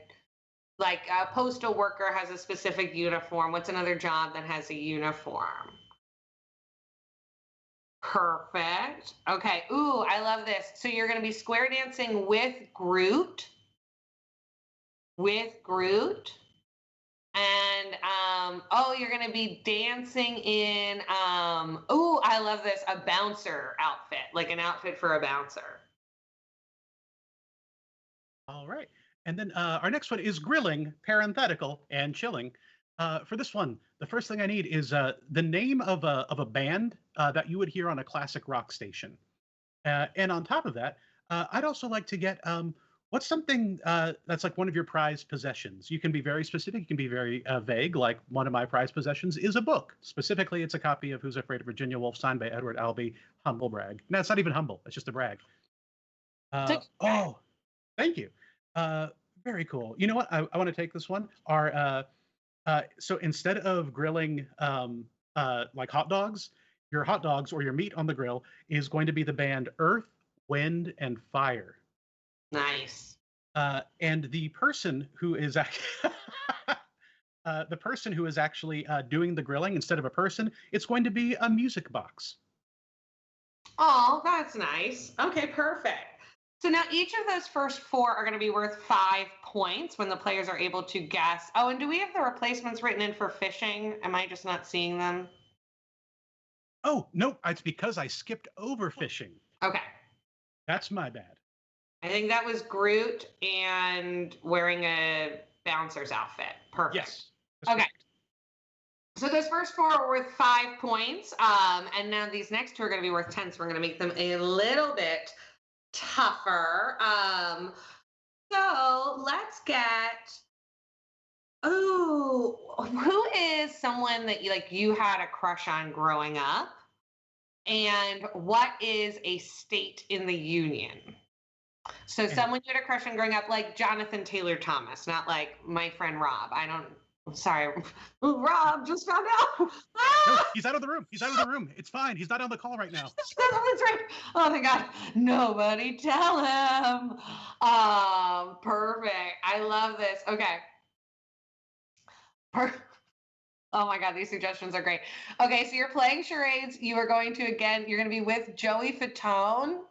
Speaker 4: postal worker has a specific uniform. What's another job that has a uniform? Perfect. Okay. Ooh, I love this. So you're going to be square dancing with Groot. And you're going to be dancing in I love this, a bouncer outfit, like an outfit for a bouncer.
Speaker 2: All right. And then our next one is grilling, parenthetical, and chilling. For this one, the first thing I need is the name of a band that you would hear on a classic rock station. And on top of that, I'd also like to get what's something that's like one of your prized possessions. You can be very specific. You can be very vague. Like one of my prized possessions is a book. Specifically, it's a copy of Who's Afraid of Virginia Woolf, signed by Edward Albee. Humble brag. No, it's not even humble. It's just a brag. Oh, thank you. Very cool. You know what? I want to take this one. So instead of grilling like hot dogs, your hot dogs or your meat on the grill is going to be the band Earth, Wind, and Fire.
Speaker 4: Nice.
Speaker 2: And the person who is actually doing the grilling, instead of a person, it's going to be a music box.
Speaker 4: Oh, that's nice. Okay, perfect. So now each of those first four are going to be worth 5 points when the players are able to guess. Oh, and do we have the replacements written in for fishing? Am I just not seeing them?
Speaker 2: Oh, no, it's because I skipped over fishing.
Speaker 4: Okay.
Speaker 2: That's my bad.
Speaker 4: I think that was Groot and wearing a bouncer's outfit. Perfect.
Speaker 2: Yes.
Speaker 4: Okay.
Speaker 2: Correct.
Speaker 4: So those first four are worth 5 points. And now these next two are going to be worth 10. So we're going to make them a little bit tougher. So let's get Oh, who is someone that you had a crush on growing up? And what is a state in the union? So
Speaker 2: And
Speaker 4: someone you had a crush on growing up, like Jonathan Taylor Thomas, not like my friend Rob. I'm sorry. Rob just found out.
Speaker 2: no,
Speaker 4: Ah!
Speaker 2: he's out of the room. He's out of the room. It's fine. He's not on the call right now.
Speaker 4: That's right. Oh my God. Nobody tell him. Perfect. I love this. Okay. Oh my God, these suggestions are great. Okay, so you're playing charades. You're going to be with Joey Fatone.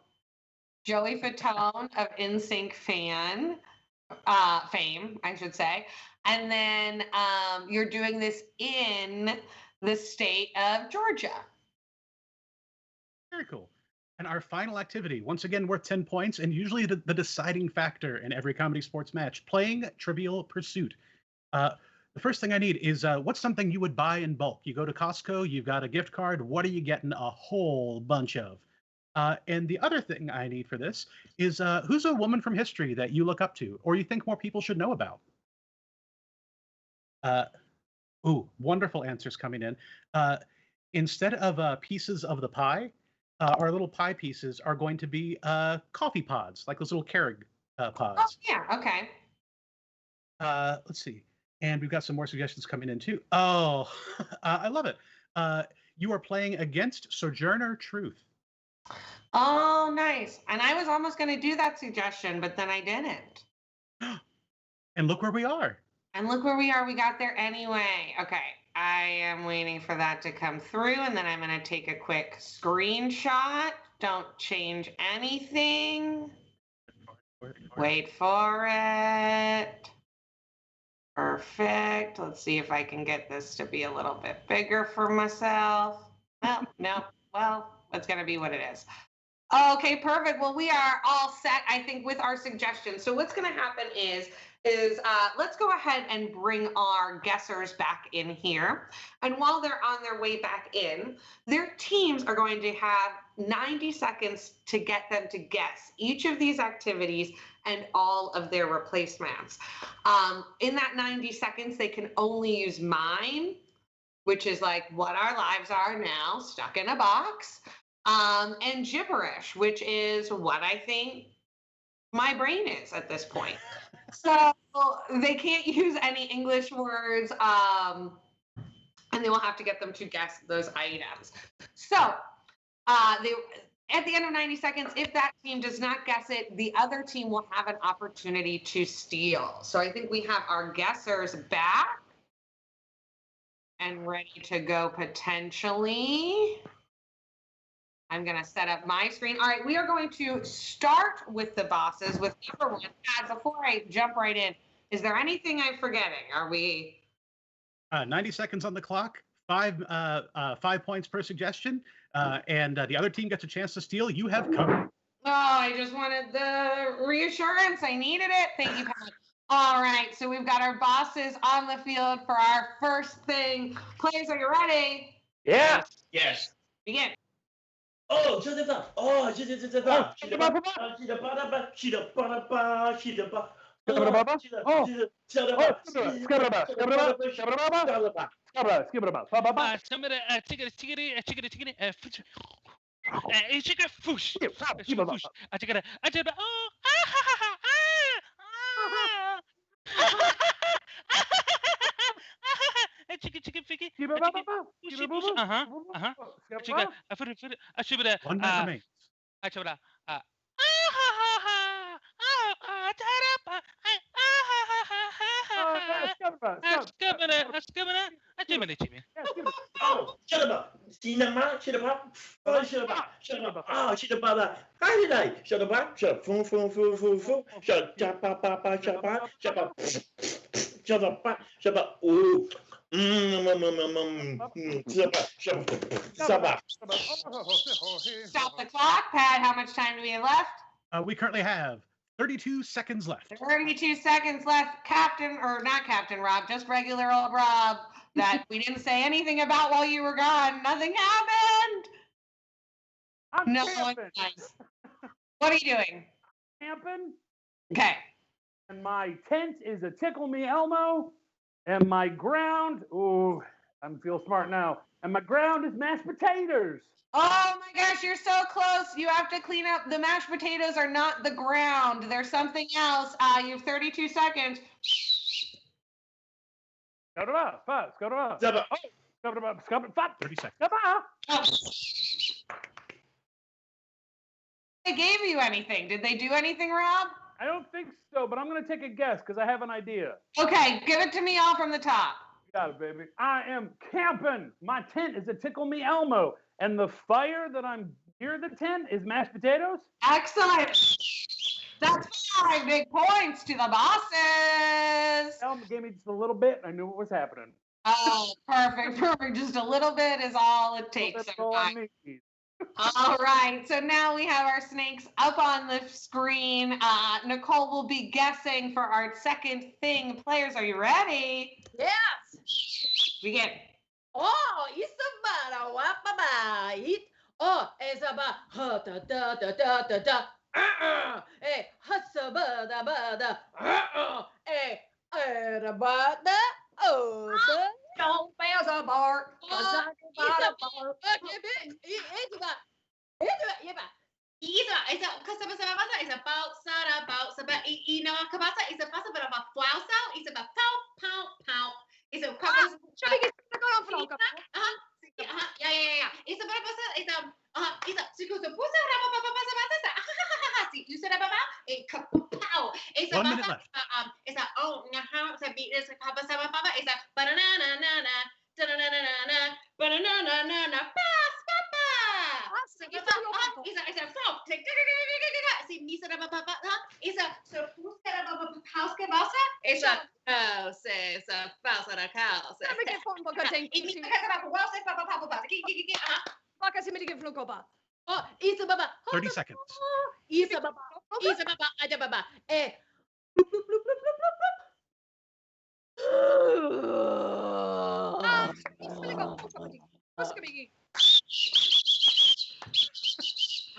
Speaker 4: Joey Fatone of NSYNC fame, I should say. And then you're doing this in the state of Georgia.
Speaker 2: Very cool. And our final activity, once again, worth 10 points, and usually the deciding factor in every comedy sports match, playing Trivial Pursuit. The first thing I need is what's something you would buy in bulk? You go to Costco, you've got a gift card. What are you getting a whole bunch of? And the other thing I need for this is who's a woman from history that you look up to or you think more people should know about? Wonderful answers coming in. Instead of pieces of the pie, our little pie pieces are going to be coffee pods, like those little Keurig
Speaker 4: Oh,
Speaker 2: pods.
Speaker 4: yeah. Okay.
Speaker 2: Let's see. And we've got some more suggestions coming in too. Oh, I love it. You are playing against Sojourner Truth.
Speaker 4: Oh, nice. And I was almost going to do that suggestion, but then I didn't.
Speaker 2: And look where we are.
Speaker 4: And look where we are. We got there anyway. Okay. I am waiting for that to come through, and then I'm going to take a quick screenshot. Don't change anything. Wait for it. Perfect. Let's see if I can get this to be a little bit bigger for myself. No. Well, it's going to be what it is. Okay, perfect. Well, we are all set, I think, with our suggestions. So what's going to happen is let's go ahead and bring our guessers back in here. And while they're on their way back in, their teams are going to have 90 seconds to get them to guess each of these activities and all of their replacements. In that 90 seconds, they can only use mine, which is like what our lives are now, stuck in a box, and gibberish, which is what I think my brain is at this point. So they can't use any English words, and they will have to get them to guess those items. So at the end of 90 seconds, if that team does not guess it, the other team will have an opportunity to steal. So I think we have our guessers back and ready to go potentially. I'm going to set up my screen. All right, we are going to start with the bosses with number one. Before I jump right in, is there anything I'm forgetting? Are we?
Speaker 2: 90 seconds on the clock, 5 points per suggestion, and the other team gets a chance to steal. You have covered.
Speaker 4: Oh, I just wanted the reassurance. I needed it. Thank you, Pat. All right, so we've got our bosses on the field for our first thing. Players, are you ready?
Speaker 7: Yeah.
Speaker 9: Yes.
Speaker 4: Begin.
Speaker 9: Oh, je sais pas. Oh, je sais pas. Je sais pas. Je sais pas. Je sais pas. Je sais pas.
Speaker 2: One minute remains.
Speaker 9: Oh, shut up. Cinema, shut up. Oh, shut up. Shut up. Oh, shut up. Hi, today. Shut up. Shut up. Foo, foo, foo, foo, foo. Shut up. Shut up. Shut up. Shut up. Shut up. Shut up. Ooh. Shut up.
Speaker 4: Stop the clock. Pat, how much time do we have left?
Speaker 2: We currently have 32 seconds left.
Speaker 4: 32 seconds left. Captain, or not Captain Rob, just regular old Rob, that we didn't say anything about while you were gone. Nothing happened. No one nice. What are you doing?
Speaker 7: Camping.
Speaker 4: Okay.
Speaker 7: And my tent is a Tickle Me Elmo. And my ground, ooh, I feel smart now. And my ground is mashed potatoes.
Speaker 4: Oh my gosh, you're so close. You have to clean up. The mashed potatoes are not the ground. There's something else. You have 32 seconds.
Speaker 7: Go to us, fast, go to us.
Speaker 9: Zebba.
Speaker 7: Oh, go to us, go to us.
Speaker 2: 30 seconds.
Speaker 4: Oh. They gave you anything. Did they do anything, Rob?
Speaker 7: I don't think so, but I'm going to take a guess because I have an idea.
Speaker 4: Okay, give it to me all from the top.
Speaker 7: You got it, baby. I am camping. My tent is a Tickle Me Elmo. And the fire that I'm near the tent is mashed potatoes?
Speaker 4: Excellent. That's 5 big points to the bosses.
Speaker 7: Elmo gave me just a little bit. I knew what was happening.
Speaker 4: Oh, perfect, perfect. Just a little bit is all it takes.
Speaker 7: That's all I need.
Speaker 4: All right, so now we have our snakes up on the screen. Nicole will be guessing for our second thing. Players, are you ready?
Speaker 10: Yes.
Speaker 4: Begin.
Speaker 10: Oh, it's about a wapaba. It it's about da da da da da da. Hey, husaba da ba da. Hey, da ba da. Oh,
Speaker 8: Don't pass a bar.
Speaker 6: It's about sada about saba ina kabasa is a pasa but about flausa is about pow pow. It's a couple. Yeah. It's about it's a because the pusa you said about a pow. It's
Speaker 2: 1 minute left.
Speaker 6: It's a oh it's a beat it's a kabasa baba it's a banana banana it's a frog. See, me said about it's a so who said about house que pasa? It's a house, it's a pasa da house.
Speaker 10: Oh, it's a baba.
Speaker 2: 30 seconds.
Speaker 10: It's a baba. It's a baba. Aja baba. Eh.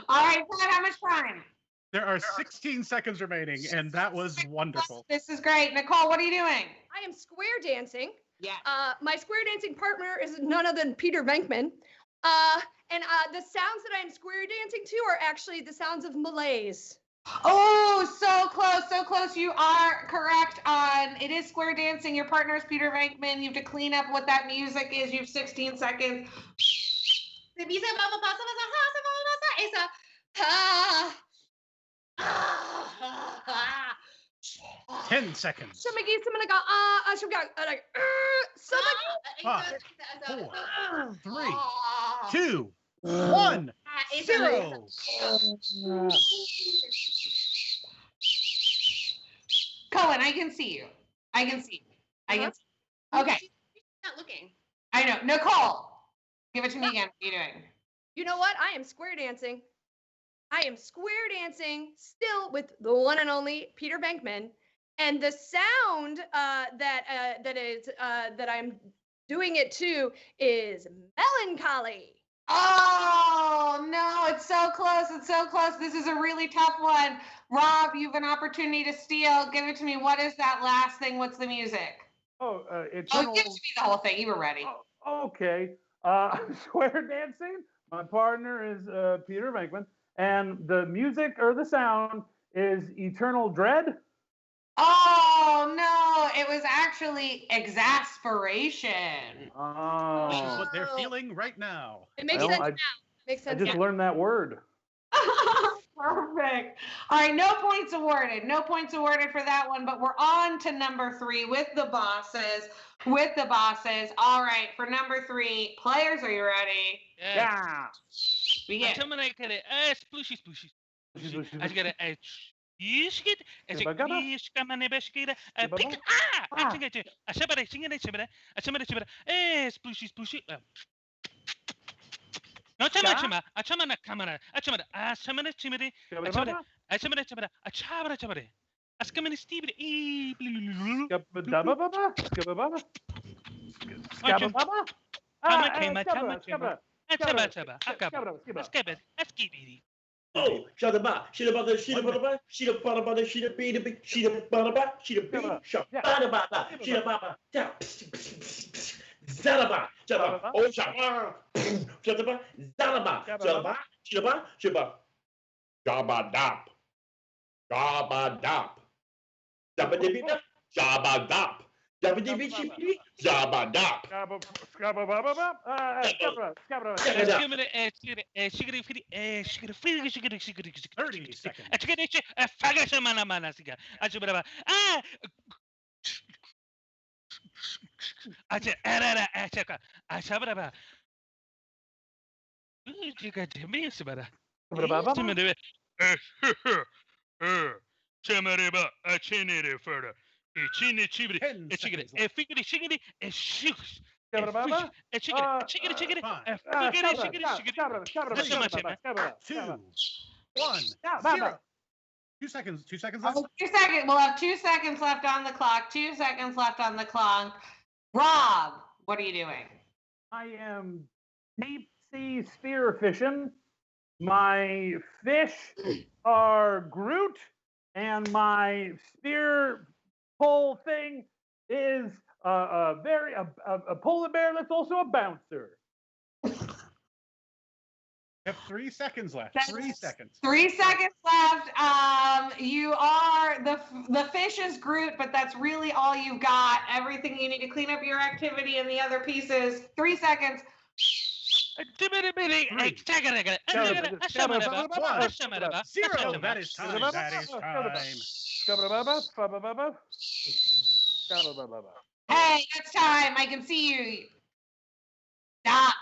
Speaker 4: All right, Pat, how much time?
Speaker 2: There are 16 seconds remaining, and that was wonderful.
Speaker 4: This is great. Nicole, what are you doing?
Speaker 8: I am square dancing.
Speaker 4: Yeah.
Speaker 8: My square dancing partner is none other than Peter Venkman. And the sounds that I'm square dancing to are actually the sounds of malaise.
Speaker 4: Oh, so close, so close. You are correct on it is square dancing. Your partner is Peter Venkman. You have to clean up what that music is. You have 16 seconds.
Speaker 6: The music it's a
Speaker 2: 10 seconds. Five, 4, 3, 2, 1, 0.
Speaker 4: Cohen, I can see you. I can see you. I can see you. Okay.
Speaker 6: She's not looking.
Speaker 4: I know. Nicole, give it to me again. What are you doing?
Speaker 8: You know what? I am square dancing. I am square dancing still with the one and only Peter Venkman, and the sound that I'm doing it to is melancholy.
Speaker 4: Oh no, it's so close. It's so close. This is a really tough one. Rob, you have an opportunity to steal. Give it to me. What is that last thing? What's the music?
Speaker 7: It's
Speaker 4: Oh, give it to me the whole thing. You were ready.
Speaker 7: okay. Square dancing. My partner is Peter Venkman, and the music or the sound is Eternal Dread.
Speaker 4: Oh no, it was actually exasperation.
Speaker 7: Oh,
Speaker 2: Which is what they're feeling right now.
Speaker 8: It makes sense now. Makes
Speaker 7: I
Speaker 8: sense.
Speaker 7: just learned that word.
Speaker 4: Perfect. All right, no points awarded. No points awarded for that one, but we're on to number 3 with the bosses. With the bosses. All right, for number 3, players, are you ready?
Speaker 7: Yeah.
Speaker 4: Begin.
Speaker 5: Splooshy. I got a Yishkit, as a Yishkamane Beshkida, a pick. I think I said, I sing it, splooshy. No, Chama, a chamana camera, a chamana, a chamana chimney, a chamana, a chabra, a scamini Steve,
Speaker 9: Oh, shut up, shit about the shit about the shit about the shit about the shit about the shit about the shit about the Zalaba, Zalaba, oh, Zalaba, Zalaba, Zalaba, Zalaba, Zalaba, Zalaba, Jabba Dop, Jabba Jabba Dop, Jabba Jabba Dop.
Speaker 2: Two, 1, 0. 2 seconds. 2 seconds left.
Speaker 4: 2 seconds. We'll have 2 seconds left on the clock. 2 seconds left on the clock. Rob, what are you doing?
Speaker 7: I am deep sea spear fishing. My fish are Groot, and my spear pole thing is a polar bear that's also a bouncer.
Speaker 2: You have 3 seconds left. 3 seconds.
Speaker 4: 3 seconds left. You are the fish is Groot, but that's really all you've got. Everything you need to clean up your activity and the other pieces. 3 seconds.
Speaker 2: 0. That is time. That is time.
Speaker 4: Hey, it's time. I can see you. Stop.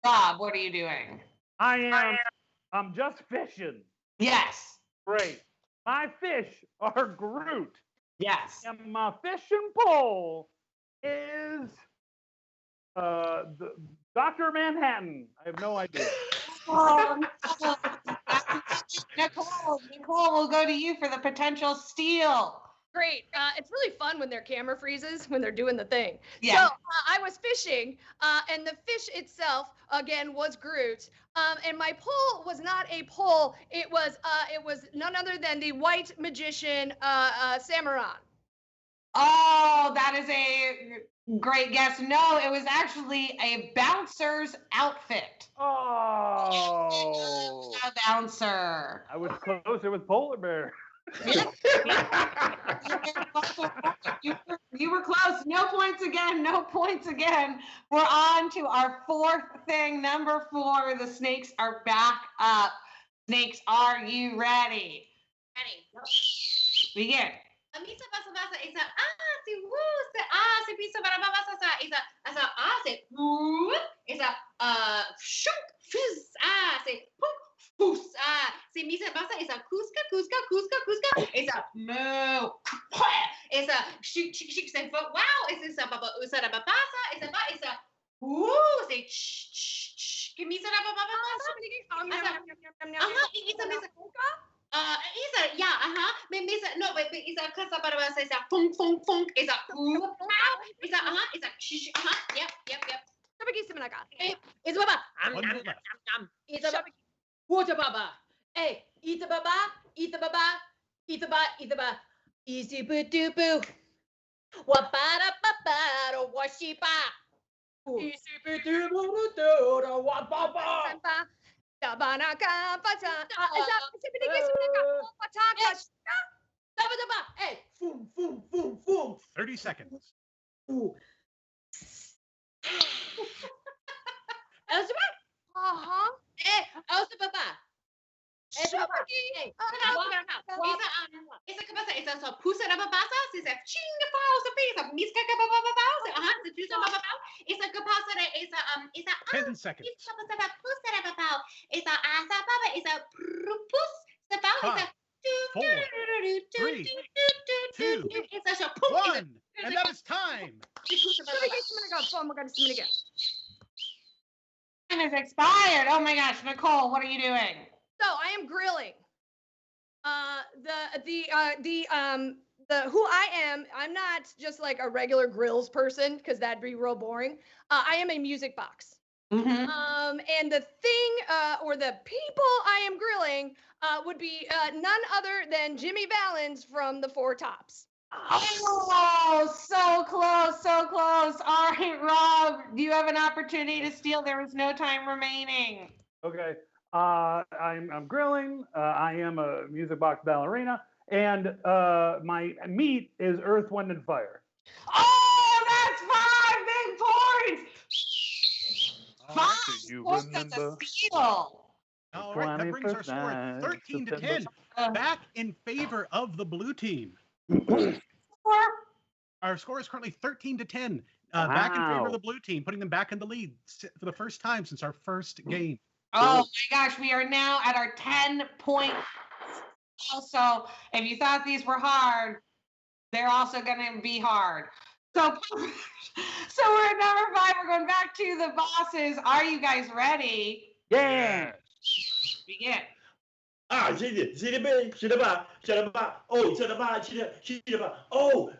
Speaker 4: Rob, what are you doing?
Speaker 7: I'm just fishing.
Speaker 4: Yes.
Speaker 7: Great. My fish are Groot.
Speaker 4: Yes.
Speaker 7: And my fishing pole is Dr. Manhattan. I have no idea.
Speaker 4: Nicole, we'll go to you for the potential steal.
Speaker 8: Great. It's really fun when their camera freezes when they're doing the thing.
Speaker 4: Yeah.
Speaker 8: So I was fishing, and the fish itself, again, was Groot. And my pole was not a pole. It was none other than the white magician, Samaran.
Speaker 4: Oh, that is a great guess. No, it was actually a bouncer's outfit.
Speaker 7: Oh.
Speaker 4: A bouncer.
Speaker 7: I was close. It was polar bear.
Speaker 4: You were close. No points again. No points again. We're on to our fourth thing. Number 4. The snakes are back up. Snakes, are you ready?
Speaker 6: Ready.
Speaker 4: Begin.
Speaker 6: Amisa basa basa isa si woo si pisa bara basa sa isa si woo isa shunk fizz si punk foos si misa basa isa kuska isa moo isa shik say wow isa baba usara babasa isa woo si kimisa baba basa isa misa isa misa no but isa kasa para basa isa funk isa isa shish yep
Speaker 8: Sabagi Simanaka.
Speaker 10: It's baba.
Speaker 2: One minute left.
Speaker 10: It's baba. Water baba. Hey, eat the baba. Eat the baba. Eat the baba. Easy boo doo boo. Wabada baba. Washiba. Easy boo doo boo doo. Wababa.
Speaker 8: Tabanaka Pata.
Speaker 10: Hey, boom.
Speaker 2: 30 seconds.
Speaker 10: Elzaba?
Speaker 8: Uh-huh.
Speaker 10: Elzaba.
Speaker 6: Isa kabasa isa so pusa na babasa isa chinga pao sa pisa miska ka babao sa juice babao isa kapasa na isa
Speaker 2: 10 seconds.
Speaker 6: isa kapasa na pusa na babao isa asa baba isa prupus sa bao isa
Speaker 2: 5, 4, 3, 2,
Speaker 6: isa so
Speaker 2: 1, and that is time.
Speaker 4: Time is expired. Oh my gosh, Nicole, what are you doing?
Speaker 8: So I am grilling. Who I am, I'm not just like a regular grills person because that'd be real boring. I am a music box. And the thing or the people I am grilling would be none other than Jimmy Valens from the Four Tops.
Speaker 4: Oh, so close, so close. All right, Rob, you have an opportunity to steal. There is no time remaining.
Speaker 7: Okay. I'm grilling. I am a music box ballerina, and my meat is Earth, Wind, and Fire.
Speaker 4: Oh, that's 5 big points.
Speaker 7: Do
Speaker 4: 5
Speaker 7: you
Speaker 4: points. That's a steal.
Speaker 2: All right, that brings our score 13 to 10, back in favor of the blue team. Our score is currently 13 to 10, back in favor of the blue team, putting them back in the lead for the first time since our first game.
Speaker 4: Oh my gosh, we are now at our 10-point. So if you thought these were hard, they're also going to be hard. So we're at number 5. We're going back to the bosses. Are you guys ready?
Speaker 7: Yeah.
Speaker 4: Begin.
Speaker 9: Ah, c'est le bas, oh, c'est le bas, oh, c'est le oh,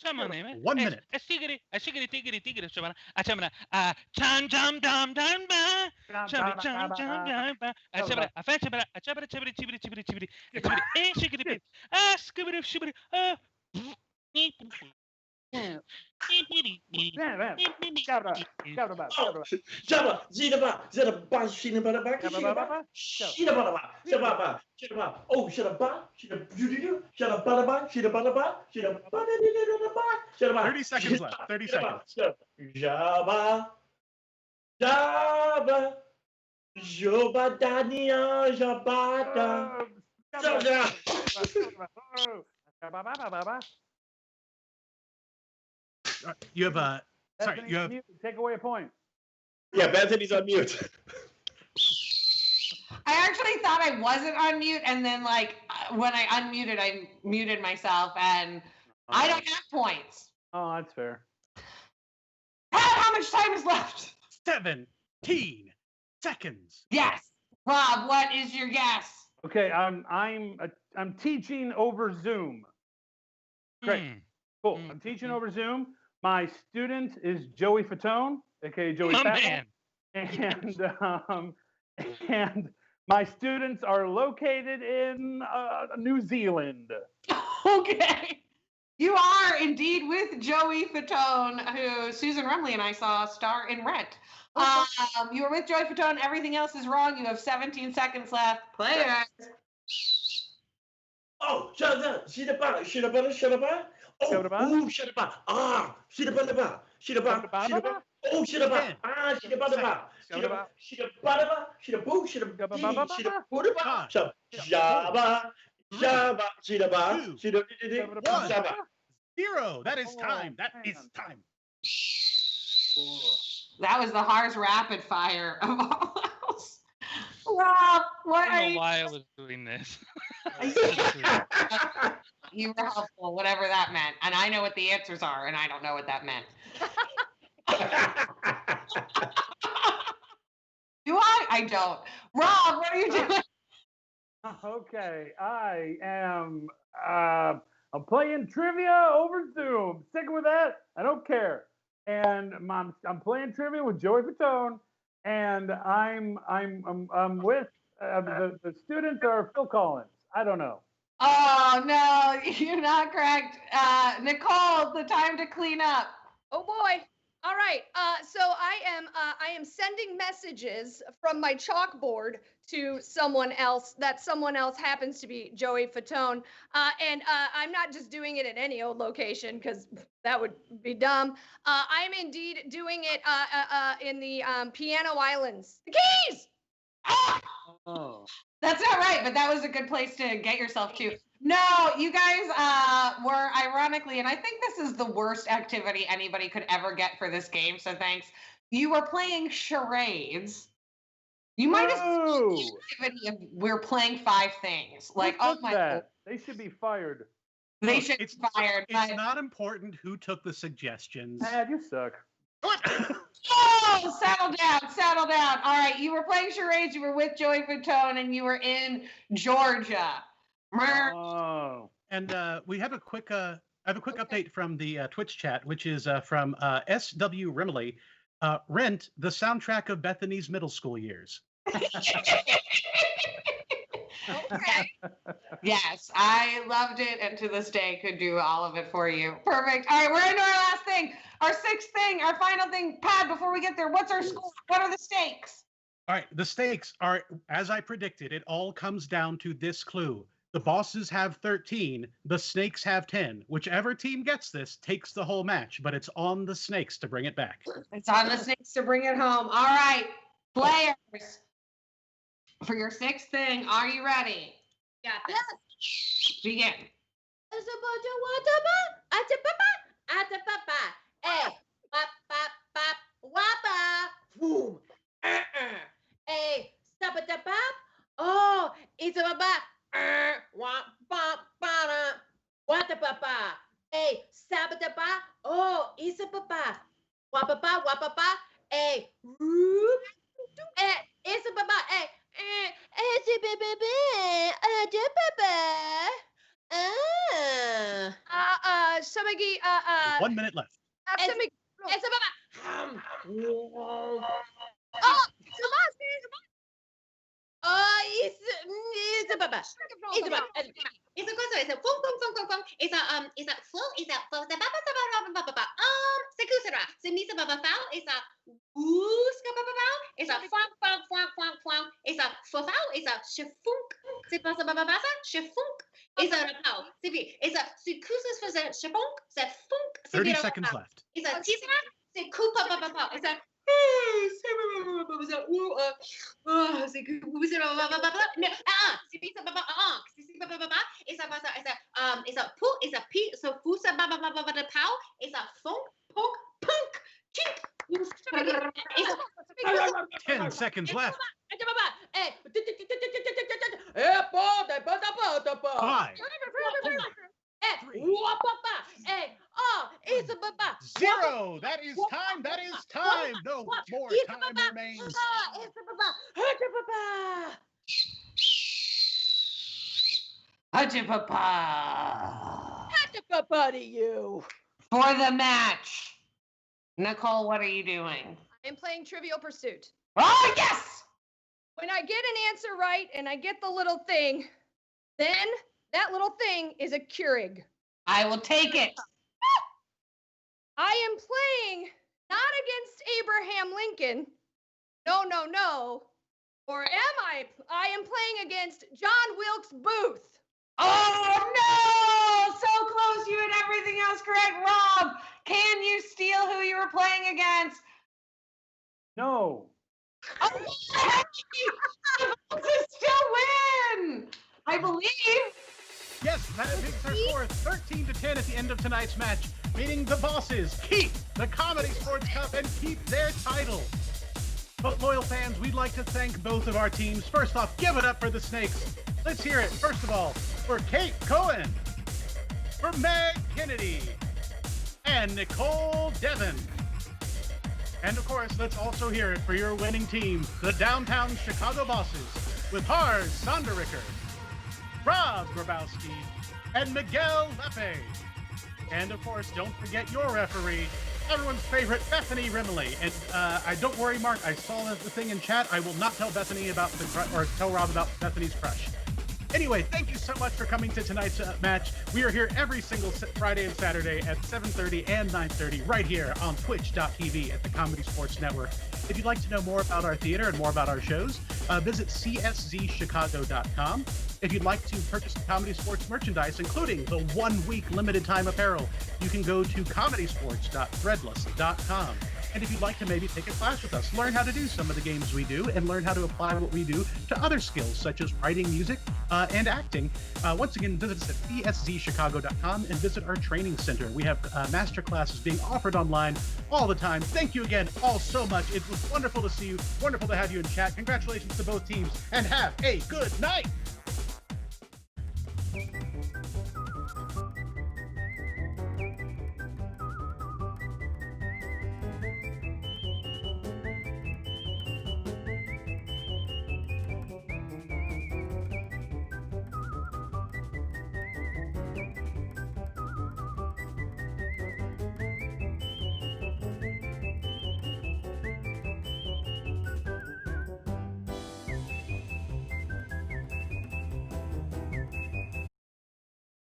Speaker 5: Come on, man.
Speaker 2: 1 minute.
Speaker 5: A shiggity, shabana, a shabana, a chan jam dam dam ba, shabba jam jam jam ba, a shabana, a fat shabana, a shabana, chibity, chibity, chibity, chibity, a chibity, a shiggity bit, a skibbity, shibbity,
Speaker 9: oh, shut up,
Speaker 2: 30 seconds left. 30 seconds.
Speaker 9: Jabba, Jabba, Jobadania, Jabada.
Speaker 2: You have a sorry. You have
Speaker 7: Take away a point.
Speaker 9: Yeah, Bethany's on mute.
Speaker 4: I actually thought I wasn't on mute, and then like when I unmuted, I muted myself, and I don't have points.
Speaker 7: Oh, that's fair.
Speaker 4: How much time is left?
Speaker 2: 17 seconds.
Speaker 4: Yes. Rob, what is your guess?
Speaker 7: Okay, I'm teaching over Zoom. Great. Cool. I'm teaching over Zoom. My student is Joey Fatone, aka Joey Fatone. And my students are located in New Zealand.
Speaker 4: Okay. You are indeed with Joey Fatone, who Susan Rumley and I saw star in Rent. You are with Joey Fatone. Everything else is wrong. You have 17 seconds left. Players.
Speaker 9: Oh, shut up. Oh, shut up. Ah, shut up. Oh, shut up. Ah, shut up.
Speaker 2: Zero. That is time. That is time.
Speaker 4: That was the hardest rapid fire of all else. Rob, what
Speaker 5: I
Speaker 4: are
Speaker 5: don't know
Speaker 4: you?
Speaker 5: why I was doing this.
Speaker 4: You were helpful, whatever that meant. And I know what the answers are, and I don't know what that meant. Do I? I don't. Rob, what are you doing?
Speaker 7: Okay, I am. I'm playing trivia over Zoom. Sticking with that. I don't care. And I'm playing trivia with Joey Fatone, and I'm with the students are Phil Collins. I don't know.
Speaker 4: Oh no, you're not correct. Nicole, the time to clean up.
Speaker 8: Oh boy. All right. So I am sending messages from my chalkboard to someone else. That someone else happens to be Joey Fatone. And I'm not just doing it at any old location because that would be dumb. I'm indeed doing it in the Piano Islands. The Keys!
Speaker 7: Oh.
Speaker 4: That's not right, but that was a good place to get yourself to. No, you guys were ironically, and I think this is the worst activity anybody could ever get for this game, so thanks. You were playing charades, You might have seen
Speaker 7: Boo!
Speaker 4: the activity of we're playing 5 things. Like,
Speaker 7: Who
Speaker 4: oh
Speaker 7: took
Speaker 4: my
Speaker 7: that?
Speaker 4: God,
Speaker 7: They should be fired.
Speaker 4: they
Speaker 2: Look,
Speaker 4: should be
Speaker 2: it's
Speaker 4: fired.
Speaker 2: It's not important who took the suggestions.
Speaker 7: Pad, you suck.
Speaker 4: Oh, settle down, settle down. All right, you were playing charades. You were with Joey Fatone, and you were in Georgia.
Speaker 7: Oh.
Speaker 2: And we have a quick update from the Twitch chat, which is from SW Rimley. Rent, the soundtrack of Bethany's middle school years.
Speaker 4: Okay. Yes, I loved it, and to this day could do all of it for you. Perfect. All right, we're into our last thing, our 6th thing, our final thing. Pad, before we get there, what's our score? What are the stakes?
Speaker 2: All right, the stakes are, as I predicted, it all comes down to this clue. The bosses have 13, the snakes have 10. Whichever team gets this takes the whole match, but it's on the snakes to bring it back.
Speaker 4: It's on the snakes to bring it home. All right, players, for your 6th thing, are you ready?
Speaker 6: Got this.
Speaker 4: Begin.
Speaker 10: Boom. Hey, stop it, bop. Oh, it's a bop. What the papa? Hey, stop it, bop. Oh, it's a papa. Wapapa. Hey, whoop. It's a papa. Hey, it's a papa.
Speaker 8: Samagi,
Speaker 2: 1 minute left.
Speaker 8: Samagi.
Speaker 10: It's a papa.
Speaker 8: Oh,
Speaker 10: It's a papa. It's a papa.
Speaker 6: It's a cosa, it's a fung fung fung fung fung. It's a flow, it's a flow, the baba sekusera. Semisa baba foul, it's a ooska baba foul, it's a fwang. It's a foul, it's a shifunk. C'est pas a baba basa, shifunk. It's a rapau. It's a sekusus for the shifunk, the funk.
Speaker 2: 30 seconds left.
Speaker 6: It's a tisra, c'est coupa baba foul. It's a it's a poo, it's a pee, so fusa baba baba the pow, it's a funk, punk, punk, chink.
Speaker 2: 10 seconds left. 5, 0. That is time. That is time. No more time remains.
Speaker 10: Papa to you.
Speaker 4: For the match, Nicole, what are you doing?
Speaker 8: I'm playing Trivial Pursuit.
Speaker 4: Oh, yes!
Speaker 8: When I get an answer right and I get the little thing, then that little thing is a Keurig.
Speaker 4: I will take it.
Speaker 8: I am playing not against Abraham Lincoln. No. Or am I? I am playing against John Wilkes Booth.
Speaker 4: Oh, no! So close. You had everything else correct. Rob, can you steal who you were playing against?
Speaker 7: No.
Speaker 4: Oh, to still win, I believe.
Speaker 2: Yes, that makes our score 13-10 at the end of tonight's match, meaning the bosses keep the Comedy Sports Cup and keep their title. But loyal fans, we'd like to thank both of our teams. First off, give it up for the Snakes. Let's hear it, first of all, for Kate Cohen, for Meg Kennedy, and Nicole Devon. And of course, let's also hear it for your winning team, the Downtown Chicago Bosses, with Harz Sonderricker, Rob Grabowski, and Miguel Lepe. And of course, don't forget your referee, everyone's favorite Bethany Rimley. And don't worry, Mark, I saw the thing in chat. I will not tell Bethany about tell Rob about Bethany's crush. Anyway, thank you so much for coming to tonight's match. We are here every single Friday and Saturday at 7:30 and 9:30 right here on twitch.tv at the Comedy Sports Network. If you'd like to know more about our theater and more about our shows, visit cszchicago.com. If you'd like to purchase Comedy Sportz merchandise, including the 1 week limited time apparel, you can go to comedysportz.threadless.com. And if you'd like to maybe take a class with us, learn how to do some of the games we do, and learn how to apply what we do to other skills such as writing music and acting, once again, visit us at pszchicago.com and visit our training center. We have master classes being offered online all the time. Thank you again all so much. It was wonderful to see you, wonderful to have you in chat. Congratulations to both teams, and have a good night.